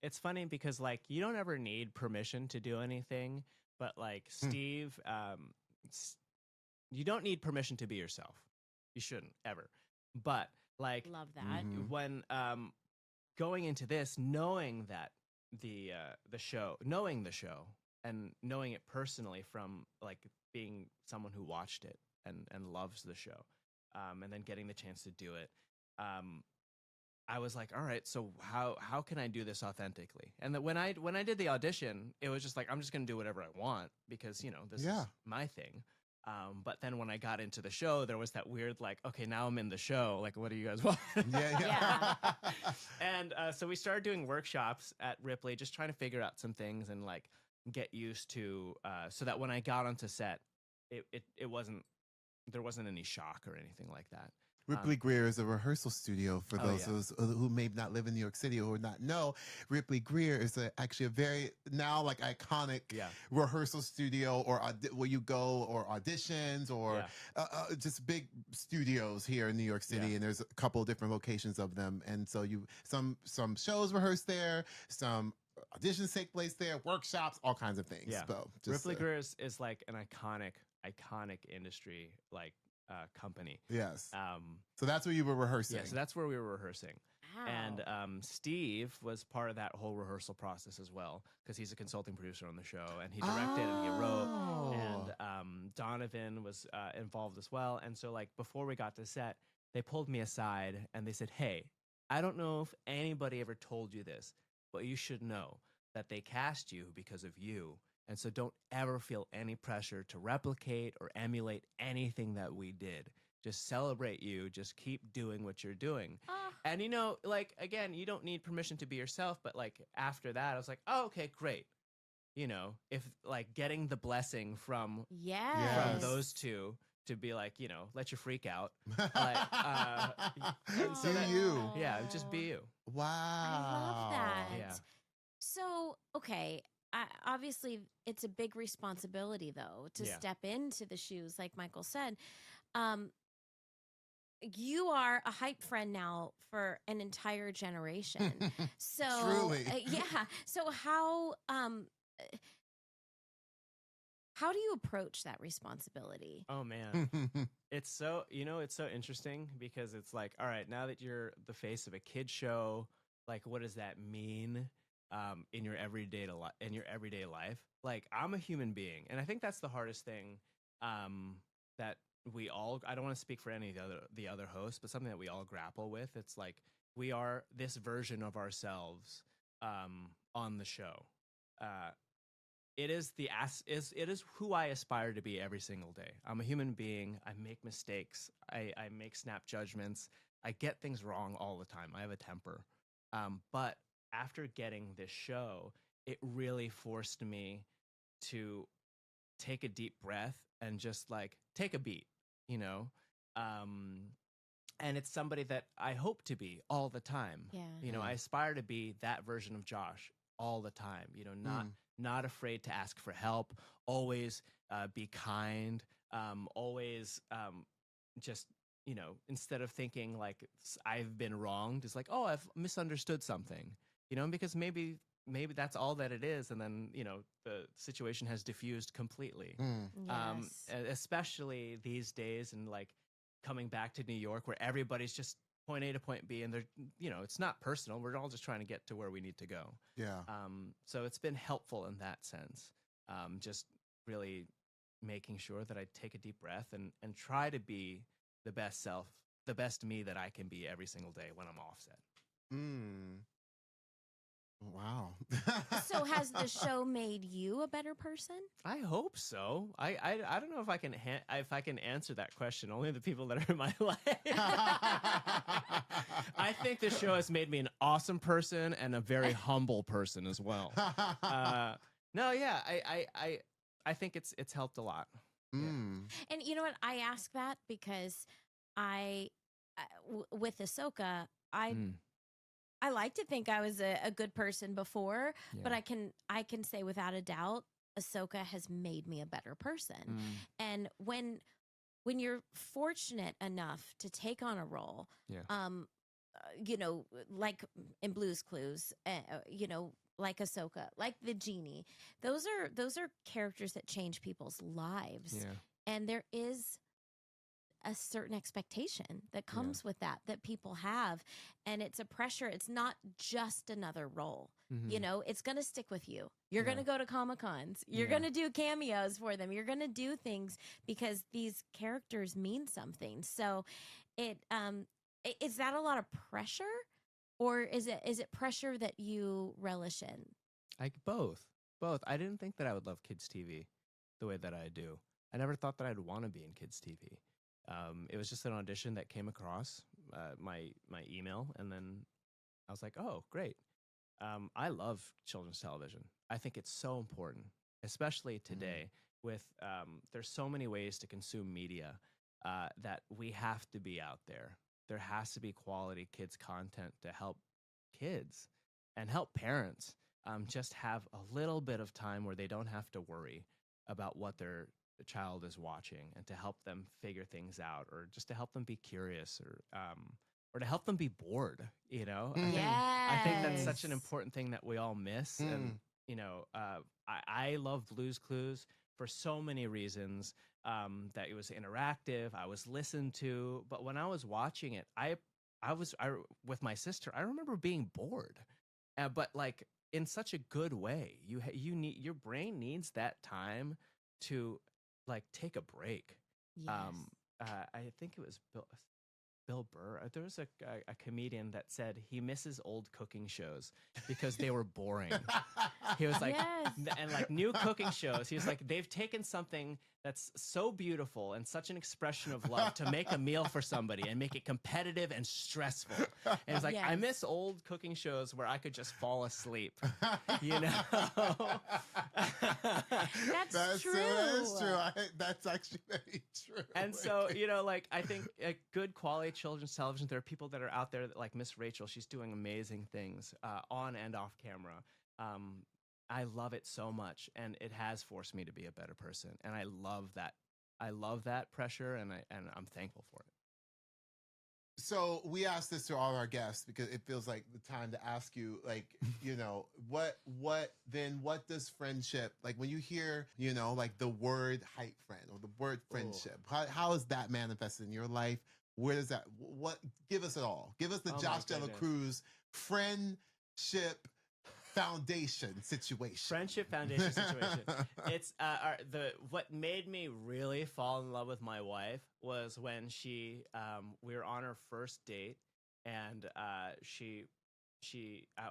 it's funny because like you don't ever need permission to do anything, but like Steve, s- you don't need permission to be yourself. You shouldn't ever. But like Love that. Mhm. when going into this, knowing that knowing the show, and knowing it personally from like being someone who watched it and loves the show, and then getting the chance to do it. I was like, all right, so how can I do this authentically? And that when I did the audition, it was just like I'm just gonna do whatever I want because this Yeah. is my thing. But then when I got into the show, there was that weird like, okay, now I'm in the show. Like, what do you guys want? Yeah. And so we started doing workshops at Ripley, just trying to figure out some things and like get used to, so that when I got onto set, it wasn't there wasn't any shock or anything like that. Ripley Greer is a rehearsal studio for Oh, those who may not live in New York City or not know. Ripley Greer is actually a very now like iconic Yeah. rehearsal studio or where you go or auditions or just big studios here in New York City. Yeah. And there's a couple of different locations of them. And so some shows rehearse there, some auditions take place there, workshops, all kinds of things. Yeah. So Ripley Greer is like an iconic industry like company. Yes. Um, So that's where you were rehearsing. yeah, so that's where we were rehearsing. Wow. And Steve was part of that whole rehearsal process as well because he's a consulting producer on the show, and he directed and he wrote. Oh. And Donovan was involved as well. And so like before we got to set, they pulled me aside and they said, "Hey, I don't know if anybody ever told you this, but you should know that they cast you because of you. And so don't ever feel any pressure to replicate or emulate anything that we did. Just celebrate you. Just keep doing what you're doing." Ah. And like again, you don't need permission to be yourself, but like after that, I was like, "Oh, okay, great." If like getting the blessing from Yes. those two to be like, let you freak out. Do so that- you? Yeah, just be you. Wow. I love that. Yeah. So, okay, obviously it's a big responsibility though to Yeah. step into the shoes, like Michael said. You are a hype friend now for an entire generation. So, Truly. yeah. So how do you approach that responsibility? Oh man. It's so interesting because it's like, all right, now that you're the face of a kid show, like what does that mean in your everyday life? Like I'm a human being, and I think that's the hardest thing that we all, I don't want to speak for any of the other hosts, but something that we all grapple with. It's like we are this version of ourselves on the show. It is it is who I aspire to be every single day. I'm a human being. I make mistakes. I make snap judgments. I get things wrong all the time. I have a temper. But after getting this show, it really forced me to take a deep breath and just like take a beat, and it's somebody that I hope to be all the time. Yeah. I aspire to be that version of Josh all the time, not afraid to ask for help, always be kind, always just, instead of thinking like I've been wronged, it's like, oh, I've misunderstood something, because maybe that's all that it is. And then, the situation has diffused completely. Yes. Especially these days, and like coming back to New York where everybody's just point A to point B, and they're, it's not personal. We're all just trying to get to where we need to go. Yeah. So it's been helpful in that sense. Just really making sure that I take a deep breath and try to be the best me that I can be every single day when I'm offset. Wow. So has the show made you a better person? I hope so. I don't know if I can answer that question. Only the people that are in my life. I think the show has made me an awesome person and a very humble person as well. No, yeah, I think it's helped a lot. Mm. And you know what? I ask that because with Ahsoka, I like to think I was a good person before, but I can say without a doubt, Ahsoka has made me a better person. And when you're fortunate enough to take on a role, you know, like in Blue's Clues, you know, like Ahsoka, like the Genie, those are characters that change people's lives, and there is a certain expectation that comes with that people have, and it's a pressure. It's not just another role. You know, it's going to stick with you. You're going to go to Comic-Cons. You're going to do cameos for them. You're going to do things because these characters mean something. So is that a lot of pressure, or is it pressure that you relish in? Both. I didn't think that I would love kids TV the way that I do. I never thought that I'd want to be in kids TV. It was just an audition that came across my email, and then I was like, oh, great. I love children's television. I think it's so important, especially today with there's so many ways to consume media that we have to be out there. There has to be quality kids content to help kids and help parents just have a little bit of time where they don't have to worry about what their child is watching, and to help them figure things out, or just to help them be curious, or to help them be bored, you know? I think that's such an important thing that we all miss. And, you know, I love Blue's Clues for so many reasons, that it was interactive, I was listened to, but when I was watching it, I with my sister, I remember being bored, but like in such a good way. You need, your brain needs that time to like take a break. Yes. I think it was Bill Burr. There was a comedian that said he misses old cooking shows because they were boring. He was like, and like new cooking shows, he was like, they've taken something that's so beautiful and such an expression of love to make a meal for somebody and make it competitive and stressful. And it's like, I miss old cooking shows where I could just fall asleep, you know? That's true. That is true. That's actually very true. And so, you know, like, I think a good quality children's television, there are people that are out there that, like Miss Rachel, she's doing amazing things on and off camera. I love it so much, and it has forced me to be a better person. And I love that. I love that pressure, and I'm thankful for it. So we ask this to all our guests because it feels like the time to ask you, like, you know, what does friendship, like when you hear, you know, like the word hype friend or the word friendship, how is that manifested in your life? Where does that, give us it all. Give us the Josh Dela Cruz friendship foundation situation. Friendship foundation situation. It's what made me really fall in love with my wife was when we were on our first date, and I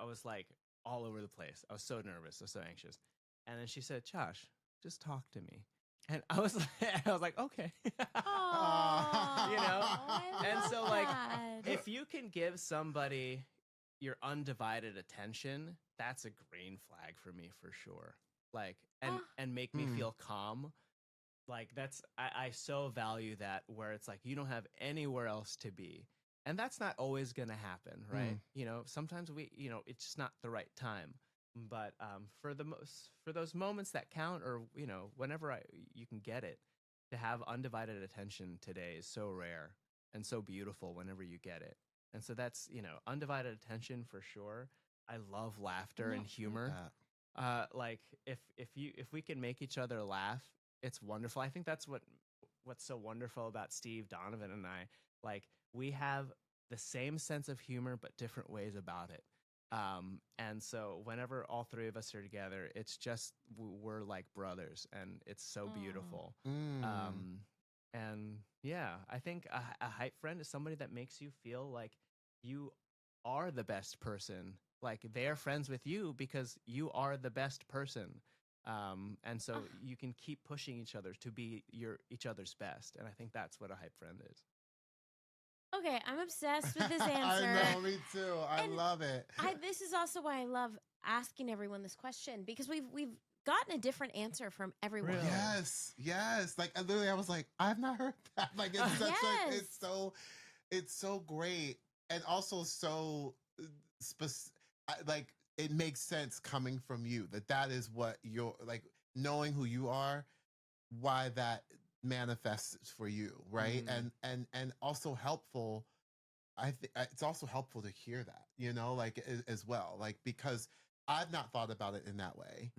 was like all over the place. I was so nervous, I was so anxious, and then she said, "Josh, just talk to me." And I was like, okay. Aww, you know? And so like, that. if you can give somebody your undivided attention, that's a green flag for me for sure. Like, and make me feel calm. Like I so value that, where it's like, you don't have anywhere else to be. And that's not always going to happen, right? You know, sometimes it's just not the right time. But for those moments that count, or, you know, whenever you can get it, to have undivided attention today is so rare and so beautiful whenever you get it. And so that's, you know, undivided attention for sure. I love laughter and humor. Like if we can make each other laugh, it's wonderful. I think that's what's so wonderful about Steve, Donovan, and I. Like, we have the same sense of humor, but different ways about it. And so whenever all three of us are together, it's just, we're like brothers, and it's so beautiful. And yeah, I think a hype friend is somebody that makes you feel like you are the best person, like they're friends with you because you are the best person. And so you can keep pushing each other to be each other's best. And I think that's what a hype friend is. Okay, I'm obsessed with this answer. I know, me too. I love it. This is also why I love asking everyone this question, because we've gotten a different answer from everyone. Really? Yes. Like literally, I was like, I've not heard that. Like it's such Yes. it's so great, and also so like it makes sense coming from you that is what you're like, knowing who you are, why that manifests for you, right? And also helpful. I think it's also helpful to hear that, like as well, like because I've not thought about it in that way.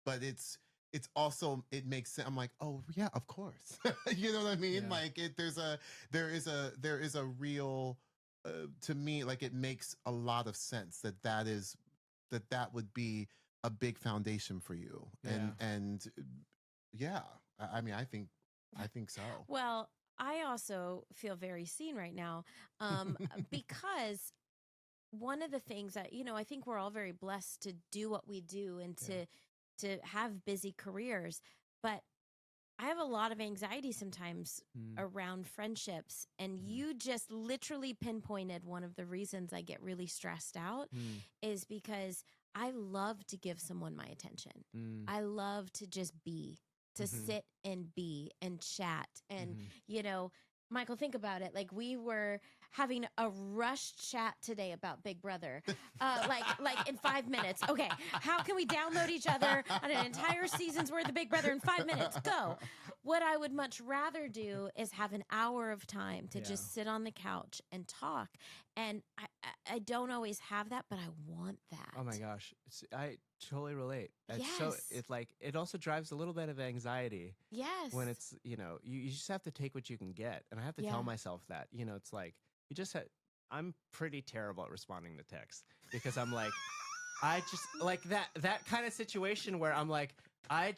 But it's also, it makes sense. I'm like, oh yeah, of course. You know what I mean? Yeah. Like there is a real to me, like it makes a lot of sense that would be a big foundation for you. And yeah, I mean, I think so. Well, I also feel very seen right now, because one of the things that, I think we're all very blessed to do what we do and to have busy careers, but I have a lot of anxiety sometimes around friendships, and you just literally pinpointed one of the reasons I get really stressed out is because I love to give someone my attention. I love to just be, to sit and be and chat. And, Michael, think about it. Like, we were having a rushed chat today about Big Brother, like in 5 minutes. Okay, how can we download each other on an entire season's worth of Big Brother in 5 minutes? Go. What I would much rather do is have an hour of time to just sit on the couch and talk. And I don't always have that, but I want that. Oh my gosh, I totally relate. Yes. So it also drives a little bit of anxiety. Yes. When it's, you just have to take what you can get. And I have to tell myself that, it's like, I'm pretty terrible at responding to texts because I'm like, I just like that kind of situation where I'm like, I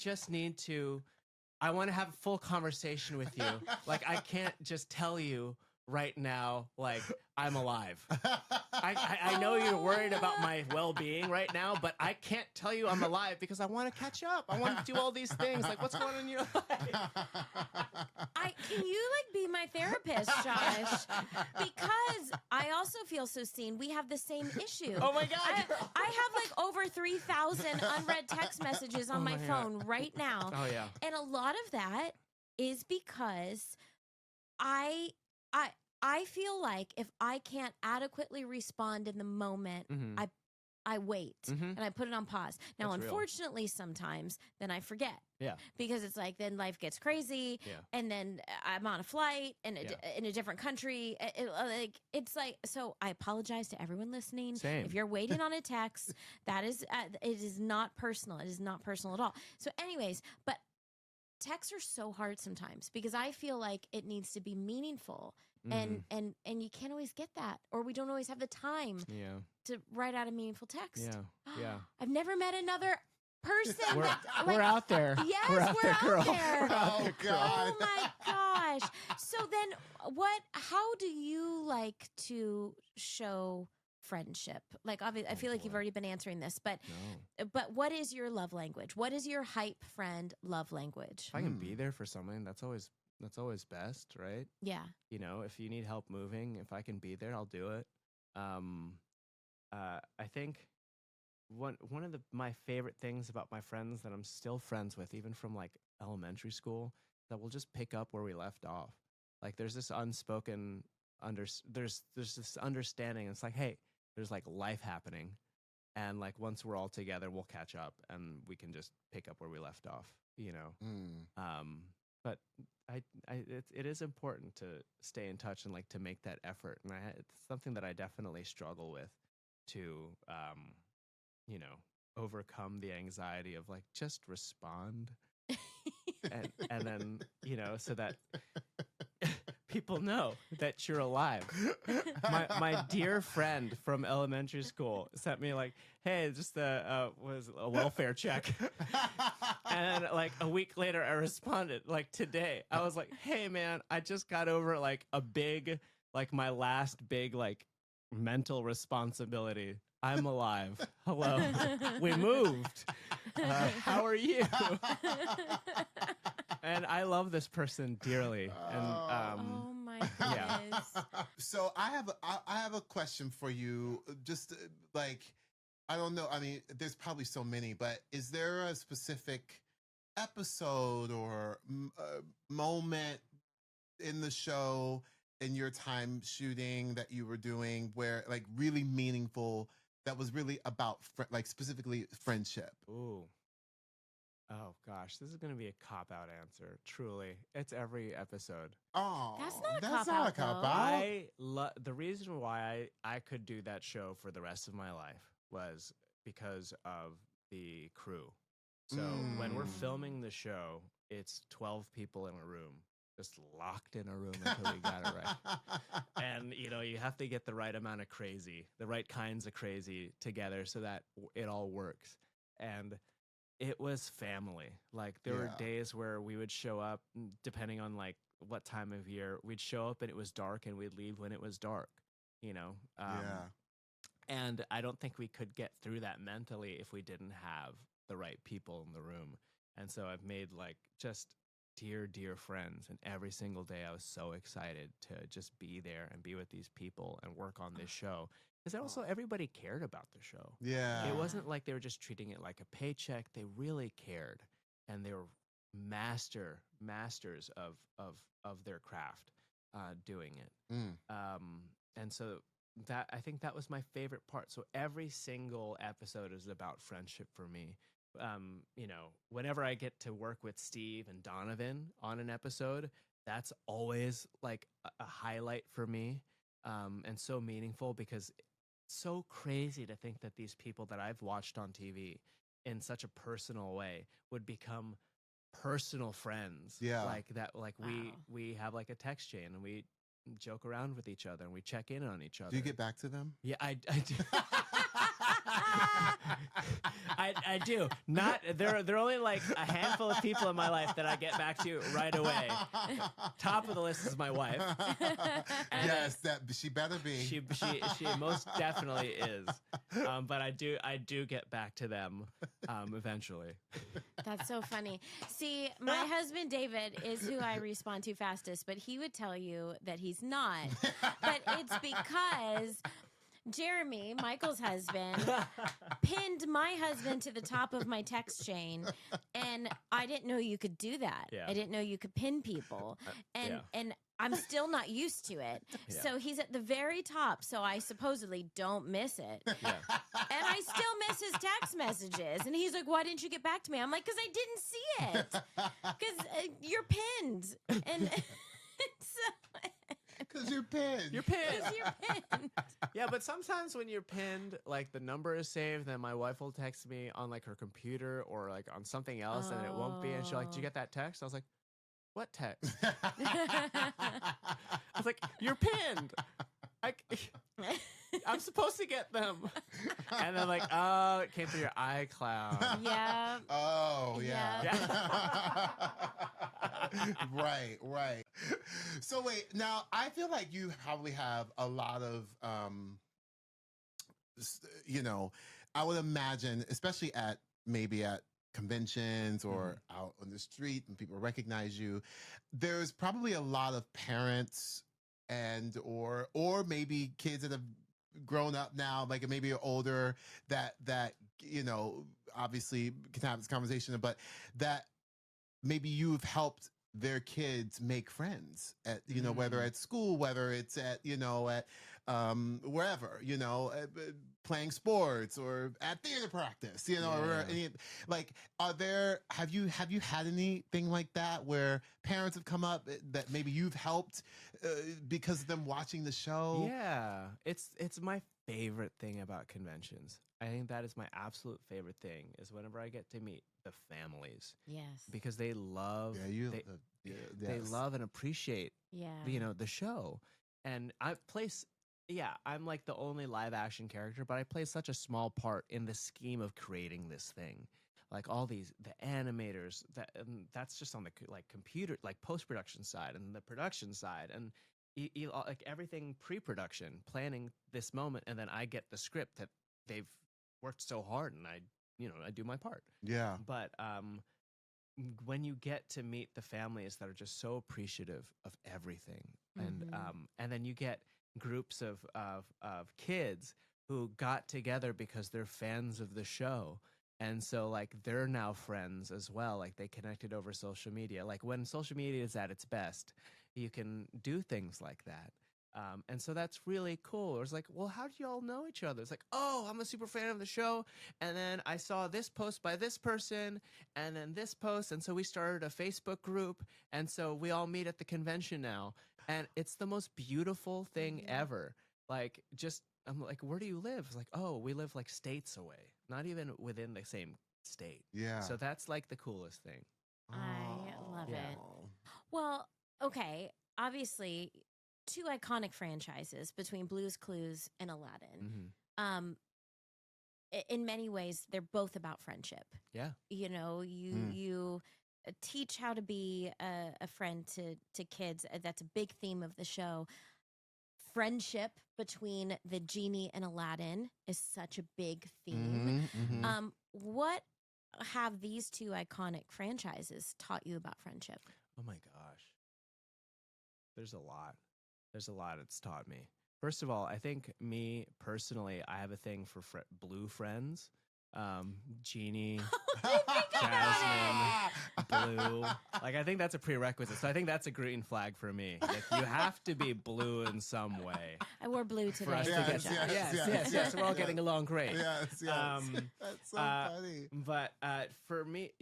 want to have a full conversation with you. Like, I can't just tell you right now, like, I'm alive. I know you're worried about my well-being right now, but I can't tell you I'm alive because I want to catch up. I want to do all these things. Like, what's going on in your life? Can you be my therapist, Josh? Because I also feel so seen. We have the same issue. Oh my God. I have over 3,000 unread text messages on my phone right now. Oh yeah. And a lot of that is because I feel like if I can't adequately respond in the moment, I wait and I put it on pause. Now, That's real. unfortunately, sometimes then I forget. Yeah. Because it's like then life gets crazy, and then I'm on a flight in a different country. It's like, so I apologize to everyone listening. Same. If you're waiting on a text, that is it is not personal. It is not personal at all. So, anyways, but texts are so hard sometimes because I feel like it needs to be meaningful. And you can't always get that, or we don't always have the time to write out a meaningful text. Yeah. I've never met another person. We're out there. Yes, we're out there, girl. Oh God. Oh my gosh. So then how do you like to show friendship? Like, obviously, I feel like you've already been answering this, but what is your love language? What is your hype friend love language? If I can be there for someone, that's always best, right? Yeah. If you need help moving, if I can be there, I'll do it. I think one of my favorite things about my friends that I'm still friends with, even from elementary school, that we'll just pick up where we left off. Like, there's this unspoken there's this understanding. It's like, hey, there's life happening, and once we're all together, we'll catch up and we can just pick up where we left off. But it is important to stay in touch and to make that effort, and it's something that I definitely struggle with to overcome the anxiety of just respond and then so that people know that you're alive. My dear friend from elementary school sent me hey, just a welfare check. And a week later I responded today. I was like, hey man, I just got over a big my last big mental responsibility. I'm alive. Hello. We moved. How are you? And I love this person dearly. And oh my goodness. So I have a question for you. Just like, I don't know. I mean, there's probably so many, but is there a specific episode or moment in the show in your time shooting that you were doing where like really meaningful, that was really about like specifically friendship? ooh. Oh gosh, this is going to be a cop-out answer. Truly. It's every episode. Oh, That's not a cop-out, though. I the reason why I could do that show for the rest of my life was because of the crew. So when we're filming the show, it's 12 people in a room, just locked in a room until we got it right. And you know, you have to get the right amount of crazy, the right kinds of crazy together so that it all works. And it was family. Like there were days where we would show up, depending on like what time of year, we'd show up and it was dark, and we'd leave when it was dark, you know? And I don't think we could get through that mentally if we didn't have the right people in the room. And so I've made like just dear, dear friends. And every single day I was so excited to just be there and be with these people and work on this show. Because also everybody cared about the show. Yeah. It wasn't like they were just treating it like a paycheck. They really cared. And they were masters of their craft doing it. And so that, I think that was my favorite part. So every single episode is about friendship for me. You know, whenever I get to work with Steve and Donovan on an episode, that's always like a highlight for me. And so meaningful, because it's so crazy to think that these people that I've watched on TV in such a personal way would become personal friends. Yeah. Like that, like Wow. we have like a text chain and we joke around with each other and we check in on each other. Do you get back to them? Yeah, I do. I do. Not there are only like a handful of people in my life that I get back to right away. Top of the list is my wife. And yes, that she better be. She most definitely is. But I do get back to them eventually. That's so funny. See, my husband David is who I respond to fastest, but he would tell you that he's not. But it's because Jeremy, Michael's husband, pinned my husband to the top of my text chain, and I didn't know you could do that. Yeah. I didn't know you could pin people, and I'm still not used to it. Yeah. So he's at the very top, so I supposedly don't miss it. Yeah. And I still miss his text messages. And he's like, why didn't you get back to me? I'm like, because I didn't see it. Because you're pinned. And so... Because you're pinned. You're pinned. 'Cause you're pinned. Yeah, but sometimes when you're pinned, like the number is saved, then my wife will text me on like her computer or like on something else, and it won't be. And she's like, "Did you get that text?" I was like, "What text?" I was like, "You're pinned. I'm supposed to get them." And then like, "Oh, it came through your iCloud." Yeah. Oh, yeah. Yeah. Right. So wait, now I feel like you probably have a lot of, you know, I would imagine, especially maybe at conventions or out on the street and people recognize you, there's probably a lot of parents or maybe kids that have grown up now, like maybe are older, that you know, obviously can have this conversation, but that maybe you've helped their kids make friends at, you know, whether at school, whether it's at, you know, at wherever, you know, playing sports or at theater practice, you know, or any, like, have you had anything like that where parents have come up that maybe you've helped because of them watching the show? Yeah, it's my favorite thing about conventions. I think that is my absolute favorite thing, is whenever I get to meet the families. Yes. Because they love, they love and appreciate, Yeah. you know, the show. And I'm like the only live action character, but I play such a small part in the scheme of creating this thing. Like all the animators, that's just on the like computer, like post-production side and the production side. And, like everything pre-production, planning this moment, and then I get the script that they've worked so hard, and I do my part. Yeah. But when you get to meet the families that are just so appreciative of everything, and then you get groups of kids who got together because they're fans of the show. And so, like, they're now friends as well. Like, they connected over social media. Like, when social media is at its best, you can do things like that. And so that's really cool. It was like, well, how do you all know each other? It's like, oh, I'm a super fan of the show. And then I saw this post by this person and then this post. And so we started a Facebook group. And so we all meet at the convention now. And it's the most beautiful thing ever. Like, I'm like, where do you live? It's like, oh, we live like states away, not even within the same state. Yeah. So that's like the coolest thing. I love Yeah. it. Well, okay. Obviously, two iconic franchises between Blue's Clues and Aladdin. Mm-hmm. In many ways, they're both about friendship. Yeah. You know, you teach how to be a friend to kids. That's a big theme of the show. Friendship between the Genie and Aladdin is such a big theme. What have these two iconic franchises taught you about friendship? Oh my gosh. There's a lot. There's a lot it's taught me. First of all, I think me personally, I have a thing for blue friends. Genie, Jasmine, blue. Like, I think that's a prerequisite. So I think that's a green flag for me. Like, you have to be blue in some way. I wore blue today. For us to get yes. We're all getting along great. Yes. That's so funny. But for me,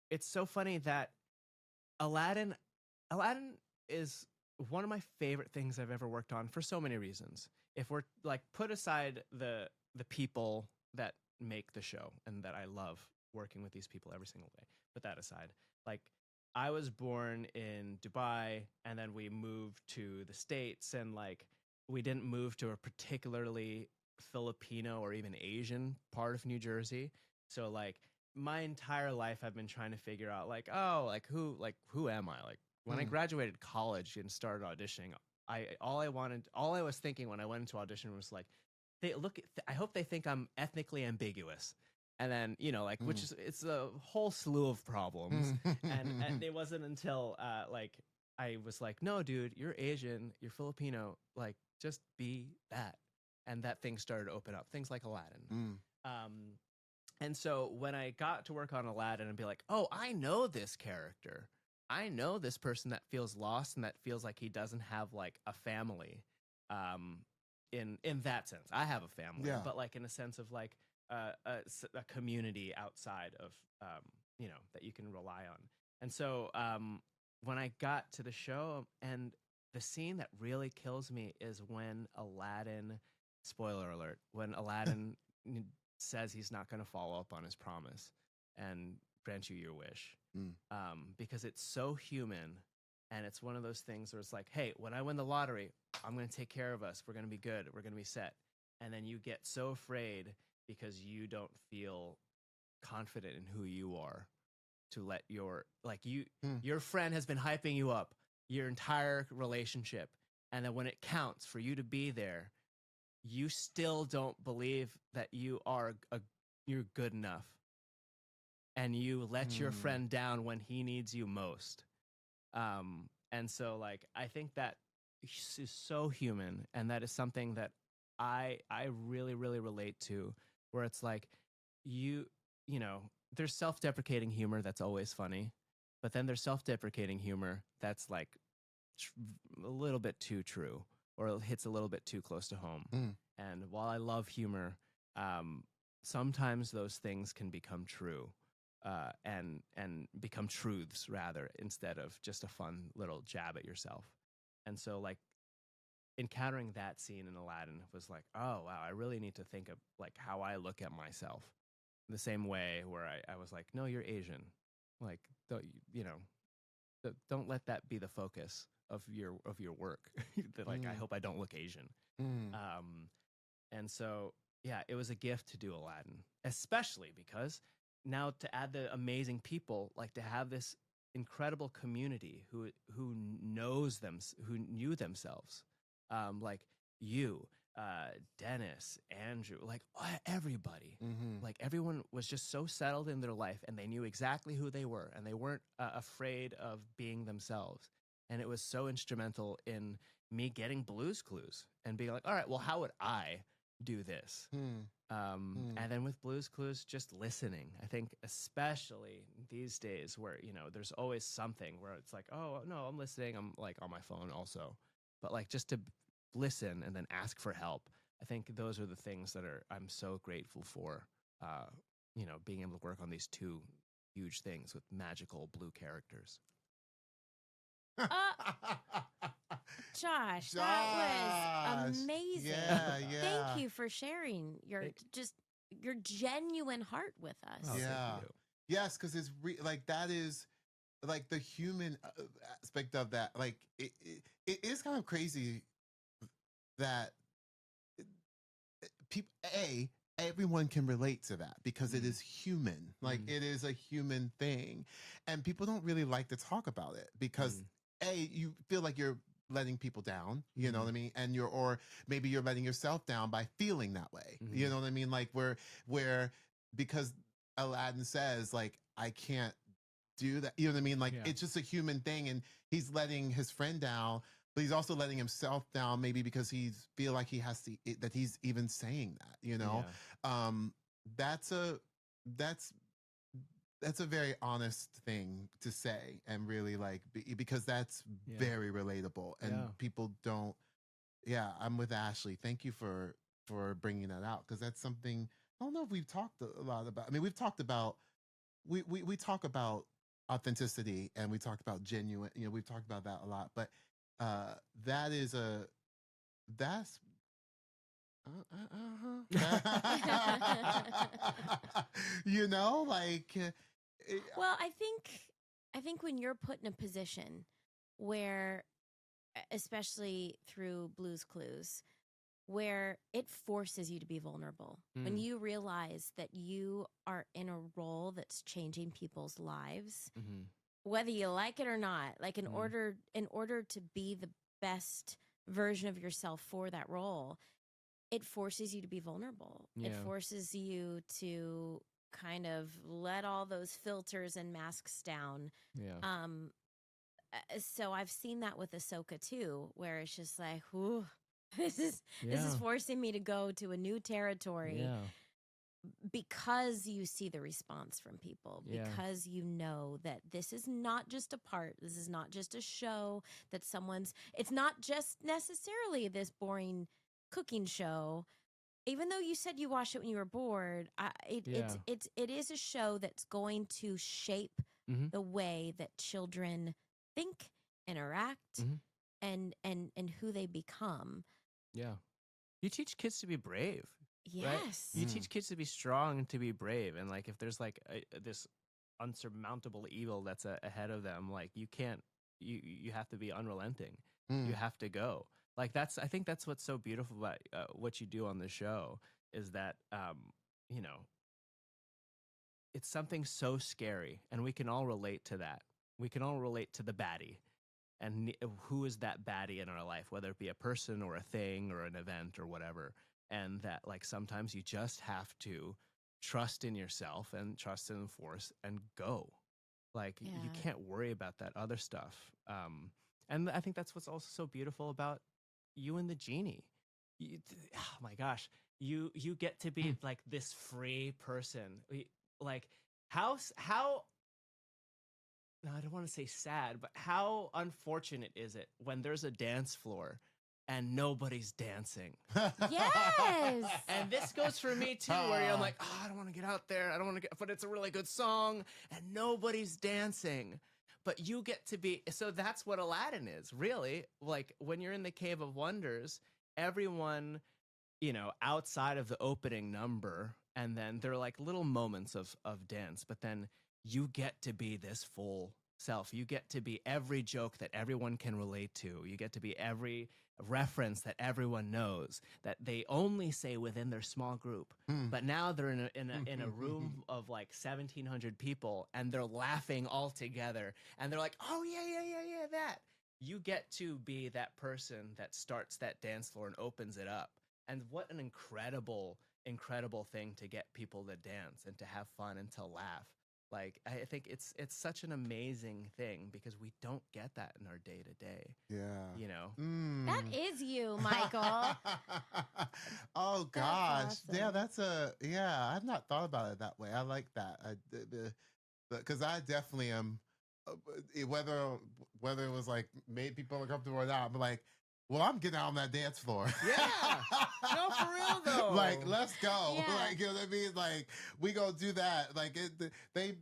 it's so funny that Aladdin is one of my favorite things I've ever worked on for so many reasons. If we're like, put aside the people that make the show and that I love working with these people every single day, put that aside. Like, I was born in Dubai and then we moved to the States, and like, we didn't move to a particularly Filipino or even Asian part of New Jersey. So like, my entire life I've been trying to figure out like, who am I? Like, when I graduated college and started auditioning, all I was thinking when I went into audition was like, I hope they think I'm ethnically ambiguous. And then, which is, it's a whole slew of problems. and it wasn't until like, I was like, no, dude, you're Asian, you're Filipino, like, just be that. And that thing started to open up, things like Aladdin. And so when I got to work on Aladdin and be like, oh, I know this character. I know this person that feels lost and that feels like he doesn't have like a family. In that sense, I have a family, but like in a sense of like a community outside of that you can rely on. And so when I got to the show, and the scene that really kills me is when Aladdin, spoiler alert, when Aladdin says he's not going to follow up on his promise and grant you your wish, because it's so human. And it's one of those things where it's like, hey, when I win the lottery, I'm going to take care of us. We're going to be good. We're going to be set. And then you get so afraid because you don't feel confident in who you are to let your friend has been hyping you up your entire relationship. And then when it counts for you to be there, you still don't believe that you're good enough. And you let your friend down when he needs you most. And so like, I think that is so human. And that is something that I really, really relate to, where it's like, there's self-deprecating humor that's always funny, but then there's self-deprecating humor that's like a little bit too true, or it hits a little bit too close to home. And while I love humor, sometimes those things can become true. And become truths rather, instead of just a fun little jab at yourself. And so like, encountering that scene in Aladdin was like, oh wow, I really need to think of like how I look at myself the same way, where I was like, no, you're Asian. Like, don't let that be the focus of your work. Like, I hope I don't look Asian. And so, yeah, it was a gift to do Aladdin, especially because now to add the amazing people, like to have this incredible community who knows them, who knew themselves, like you, Dennis, Andrew, like everybody, like everyone was just so settled in their life, and they knew exactly who they were, and they weren't afraid of being themselves. And it was so instrumental in me getting Blue's Clues and being like, all right, well, how would I do this? And then with Blue's Clues, just listening. I think especially these days where, you know, there's always something where it's like, oh, no, I'm listening. I'm like on my phone also. But like just to listen and then ask for help. I think those are the things that I'm so grateful for, you know, being able to work on these two huge things with magical blue characters. Josh, that was amazing. Yeah. Thank you for sharing your genuine heart with us. Oh, yeah. Yes, because it's like that is like the human aspect of that. Like it is kind of crazy that people everyone can relate to that because it is human. Like it is a human thing, and people don't really like to talk about it because you feel like you're letting people down, you know what I mean, and or maybe you're letting yourself down by feeling that way, you know what I mean, like where because Aladdin says like I can't do that, you know what I mean, like it's just a human thing, and he's letting his friend down, but he's also letting himself down, maybe because he's feel like he has to that he's even saying that, you know. That's a very honest thing to say, and really like because that's very relatable, and people don't. I'm with Ashley. Thank you for bringing that out, because that's something I don't know if we've talked a lot about. I mean, we've talked about we talk about authenticity, and we talked about genuine, you know, we've talked about that a lot, but that's you know, like well, I think when you're put in a position where, especially through Blue's Clues, where it forces you to be vulnerable, when you realize that you are in a role that's changing people's lives, whether you like it or not, like in order to be the best version of yourself for that role, it forces you to be vulnerable. It forces you to kind of let all those filters and masks down. So I've seen that with Ahsoka too, where it's just like, whew, this is forcing me to go to a new territory, because you see the response from people, because you know that this is not just a part, this is not just a show that it's not just necessarily this boring cooking show. Even though you said you watched it when you were bored, it is a show that's going to shape the way that children think, interact, and who they become. You teach kids to be brave. Yes. Right? You teach kids to be strong and to be brave. And like, if there's like this unsurmountable evil that's ahead of them, like you can't, you have to be unrelenting. You have to go. Like I think that's what's so beautiful about what you do on the show, is that, you know, it's something so scary, and we can all relate to that. We can all relate to the baddie, and who is that baddie in our life, whether it be a person or a thing or an event or whatever. And that like sometimes you just have to trust in yourself and trust in the force and go. Like you can't worry about that other stuff. And I think that's what's also so beautiful about you and the Genie. Oh my gosh, you get to be like this free person. Like how no, I don't want to say sad, but how unfortunate is it when there's a dance floor and nobody's dancing? Yes. And this goes for me too, where I'm like, oh, I don't want to get out there. I don't want to but it's a really good song and nobody's dancing. But you get to be, so that's what Aladdin is, really. Like when you're in the Cave of Wonders, everyone, you know, outside of the opening number, and then there are like little moments of dance, but then you get to be this full self. You get to be every joke that everyone can relate to. You get to be every reference that everyone knows that they only say within their small group. But now they're in a room of like 1,700 people, and they're laughing all together, and they're like, oh yeah, that. You get to be that person that starts that dance floor and opens it up. And what an incredible thing to get people to dance and to have fun and to laugh. Like, I think it's such an amazing thing because we don't get that in our day to day. Yeah. You know? That is you, Michael. Oh gosh. That's awesome. Yeah, I've not thought about it that way. I like that. Because I definitely am, whether it was like made people uncomfortable or not, I'm like, well, I'm getting out on that dance floor. Yeah. No, for real though. Like, let's go. Yeah. Like, you know what I mean? Like, we gonna do that. Like, they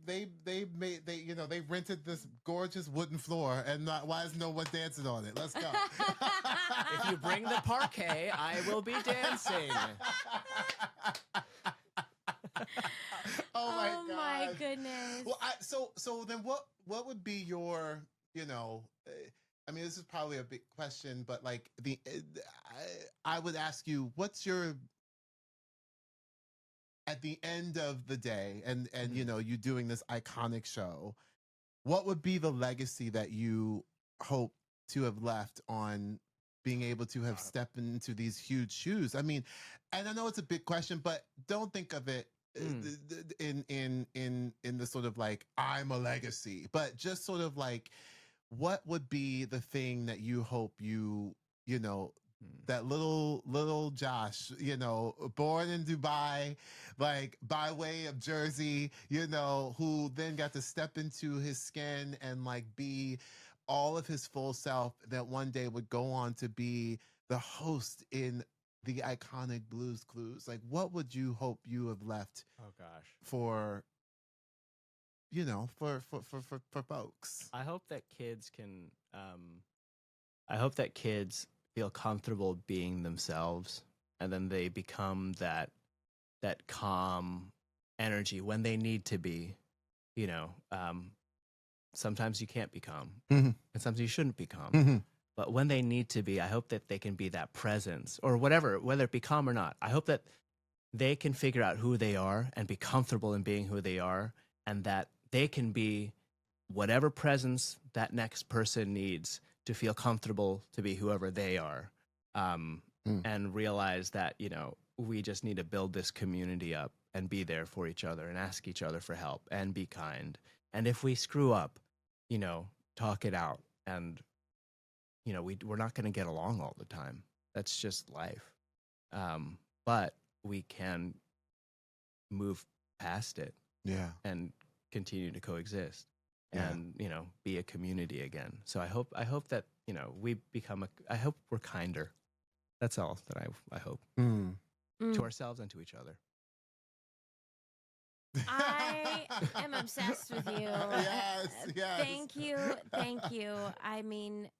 rented this gorgeous wooden floor, and why is no one dancing on it? Let's go. If you bring the parquet, I will be dancing. Oh my gosh. goodness. Well, so then what would be your, I mean, this is probably a big question, but like I would ask you, what's your, at the end of the day, and you doing this iconic show, what would be the legacy that you hope to have left on being able to have stepped into these huge shoes? I mean, and I know it's a big question, but don't think of it in the sort of like, I'm a legacy, but just sort of like, what would be the thing that you hope that little Josh, born in Dubai, like by way of Jersey, who then got to step into his skin and like be all of his full self, that one day would go on to be the host in the iconic Blues Clues? Like, what would you hope you have left Oh gosh. for for folks? I hope that kids can I hope that kids feel comfortable being themselves, and then they become that calm energy when they need to be. Sometimes you can't be calm, and sometimes you shouldn't be calm. But when they need to be, I hope that they can be that presence or whatever, whether it be calm or not. I hope that they can figure out who they are and be comfortable in being who they are, and that they can be whatever presence that next person needs to feel comfortable to be whoever they are. And realize that, we just need to build this community up and be there for each other and ask each other for help and be kind. And if we screw up, talk it out. And, we're not going to get along all the time. That's just life. But we can move past it. Yeah. And continue to coexist. Yeah. And, be a community again. So I hope that, we become I hope we're kinder. That's all that I hope. To ourselves and to each other. I am obsessed with you. Yes. Thank you. I mean,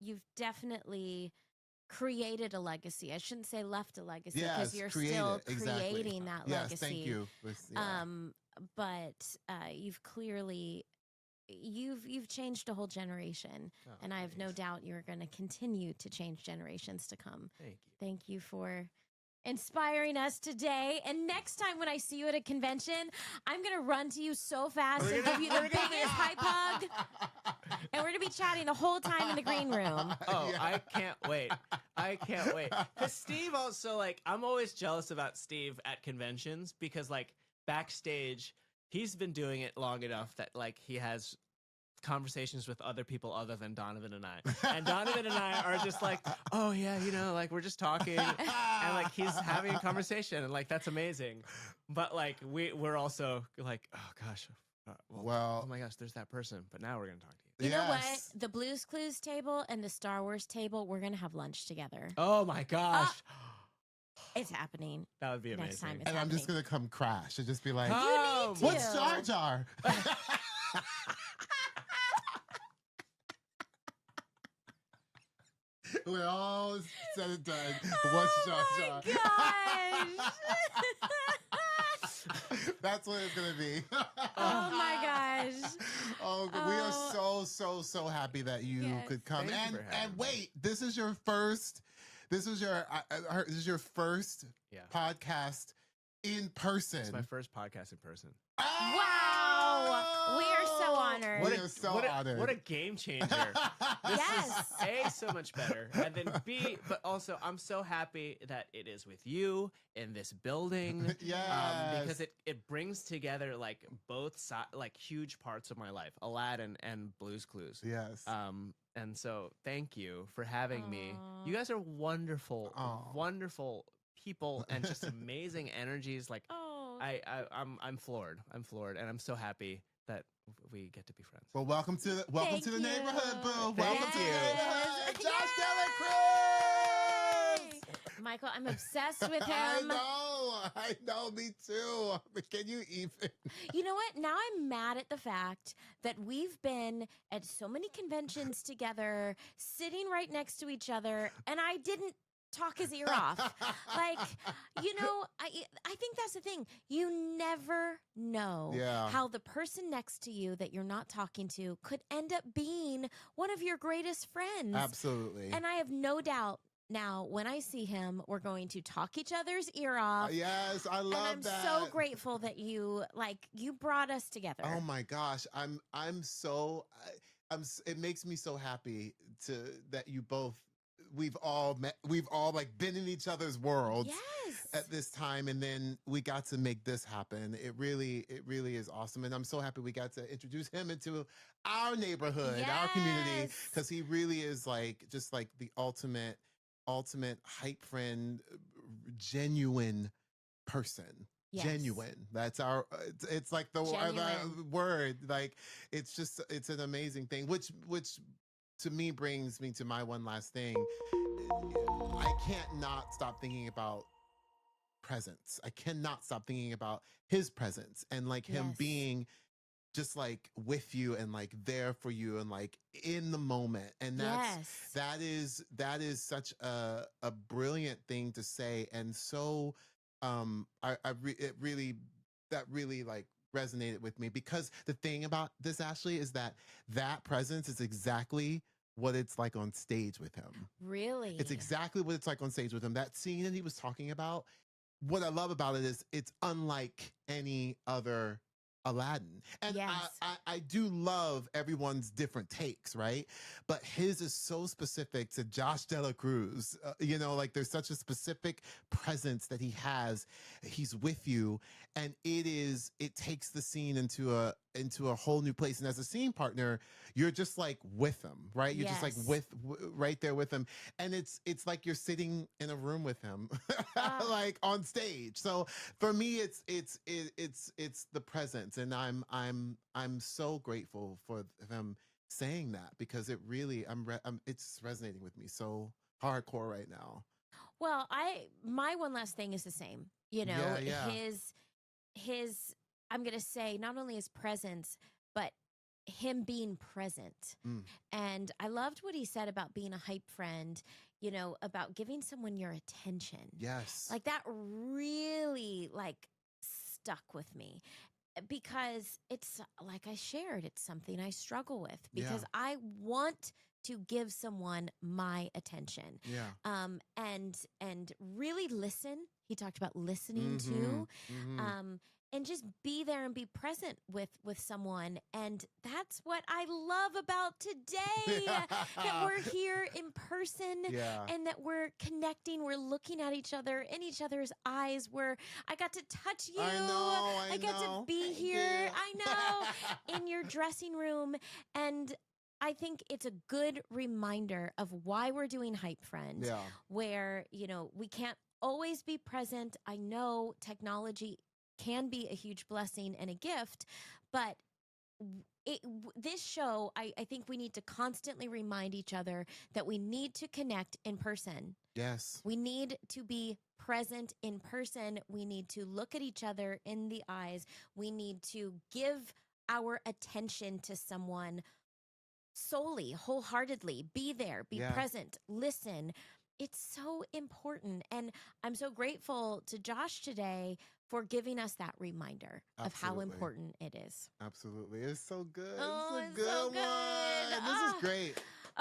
you've definitely created a legacy. I shouldn't say left a legacy, because you're still creating that legacy. Thank you. But you've clearly you've changed a whole generation, and I have no doubt you're going to continue to change generations to come. Thank you. Thank you for inspiring us today. And next time when I see you at a convention, I'm going to run to you so fast and give you the biggest hype hug. And we're going to be chatting the whole time in the green room. Oh, yeah. I can't wait. Because Steve also, I'm always jealous about Steve at conventions because, backstage, he's been doing it long enough that, he has conversations with other people other than Donovan and I. And Donovan and I are just like, oh yeah, we're just talking, and he's having a conversation, and that's amazing. But we're also like, oh gosh, well, oh my gosh, there's that person. But now we're gonna talk to you. You know what? The Blues Clues table and the Star Wars table, we're gonna have lunch together. Oh my gosh. It's happening. That would be amazing. Next time I'm just gonna come crash and just be like, you need to. what's Jar Jar? We're all said and done. What's Jar Jar? Oh my gosh. That's what it's gonna be. Oh my gosh. Oh, we are so happy that you Yes. could come. Thank you for having And me. wait, this is your first. This is your. I heard this is your first Yeah. podcast in person. It's my first podcast in person. Wow. We are so honored. We are so honored. What a game changer. This Yes. is A, so much better. And then B, but also I'm so happy that it is with you in this building. Yes. Because it brings together like both like huge parts of my life, Aladdin and Blue's Clues. Yes. And so thank you for having me. Aw. You guys are wonderful, Aw. wonderful people and just amazing energies. Like Oh. I'm floored. I'm floored, and I'm so happy that we get to be friends. Well, welcome to the Thank neighborhood, you. boo. Thank Welcome to the you. neighborhood, Josh Yes. Dela Cruz. Yay. Michael, I'm obsessed with I him. know, me too. Can you even? You know what? Now I'm mad at the fact that we've been at so many conventions together, sitting right next to each other, and I didn't talk his ear off. Like, you know, I think that's the thing. You never know Yeah. how the person next to you that you're not talking to could end up being one of your greatest friends. Absolutely. And I have no doubt now when I see him, we're going to talk each other's ear off. Yes, I love and I'm that. so grateful that you brought us together. Oh my gosh, it makes me so happy that you both. We've all met. We've all like been in each other's worlds. Yes. At this time, and then we got to make this happen. It really is awesome, and I'm so happy we got to introduce him into our neighborhood, our community, Yes. because he really is like just like the ultimate hype friend, genuine person. Yes. Genuine. That's our. It's like the Genuine. word. Like it's an amazing thing. Which to me brings me to my one last thing. I can't not stop thinking about presence. I cannot stop thinking about his presence and like him Yes. being just like with you and like there for you and like in the moment. And that is such a brilliant thing to say. And so it really like resonated with me, because the thing about this, Ashley, is that presence is exactly what it's like on stage with him. Really? It's exactly what it's like on stage with him. That scene that he was talking about, what I love about it is it's unlike any other Aladdin. And Yes. I do love everyone's different takes, right? But his is so specific to Josh Dela Cruz. You know, like there's such a specific presence that he has. He's with you, and it takes the scene into a whole new place. And as a scene partner, you're just like with him, right? You're just like Yes. right there with him. And it's like you're sitting in a room with him, like on stage. So for me, it's the presence, and I'm so grateful for them saying that, because it really it's resonating with me so hardcore right now. Well, my one last thing is the same. You know, Yeah. his I'm gonna say not only his presence, but him being present. Mm. And I loved what he said about being a hype friend, you know, about giving someone your attention. Yes. Like that really like stuck with me, because it's like I shared, it's something I struggle with, because Yeah. I want to give someone my attention. Yeah. And really listen. He talked about listening too. Mhm. And just be there and be present with someone. And that's what I love about today. That we're here in person, Yeah. and that we're connecting. We're looking at each other in each other's eyes. Where I got to touch you. I know. I got to be Thank here. you. I know. In your dressing room. And I think it's a good reminder of why we're doing Hype Friend, Yeah. where, you know, we can't always be present. I know technology can be a huge blessing and a gift, but this show, I think we need to constantly remind each other that we need to connect in person. Yes. We need to be present in person. We need to look at each other in the eyes. We need to give our attention to someone solely, wholeheartedly. Be there, be Yeah. present, listen. It's so important. And I'm so grateful to Josh today for giving us that reminder of how Absolutely. important it is. Absolutely. It's so good. Oh, it's a it's good so one. good. This is great.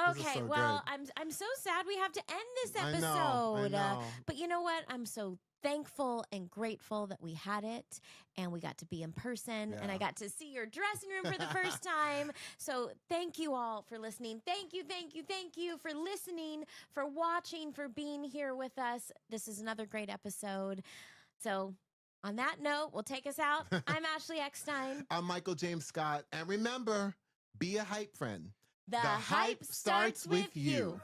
This is Okay, so well, good. I'm so sad we have to end this I episode. know. But you know what? I'm so thankful and grateful that we had it and we got to be in person and I Yeah. got to see your dressing room for the first time. So thank you all for listening. Thank you for listening, for watching, for being here with us. This is another great episode. So on that note, we'll take us out. I'm Ashley Eckstein. I'm Michael James Scott. And remember, be a hype friend. The hype starts with you.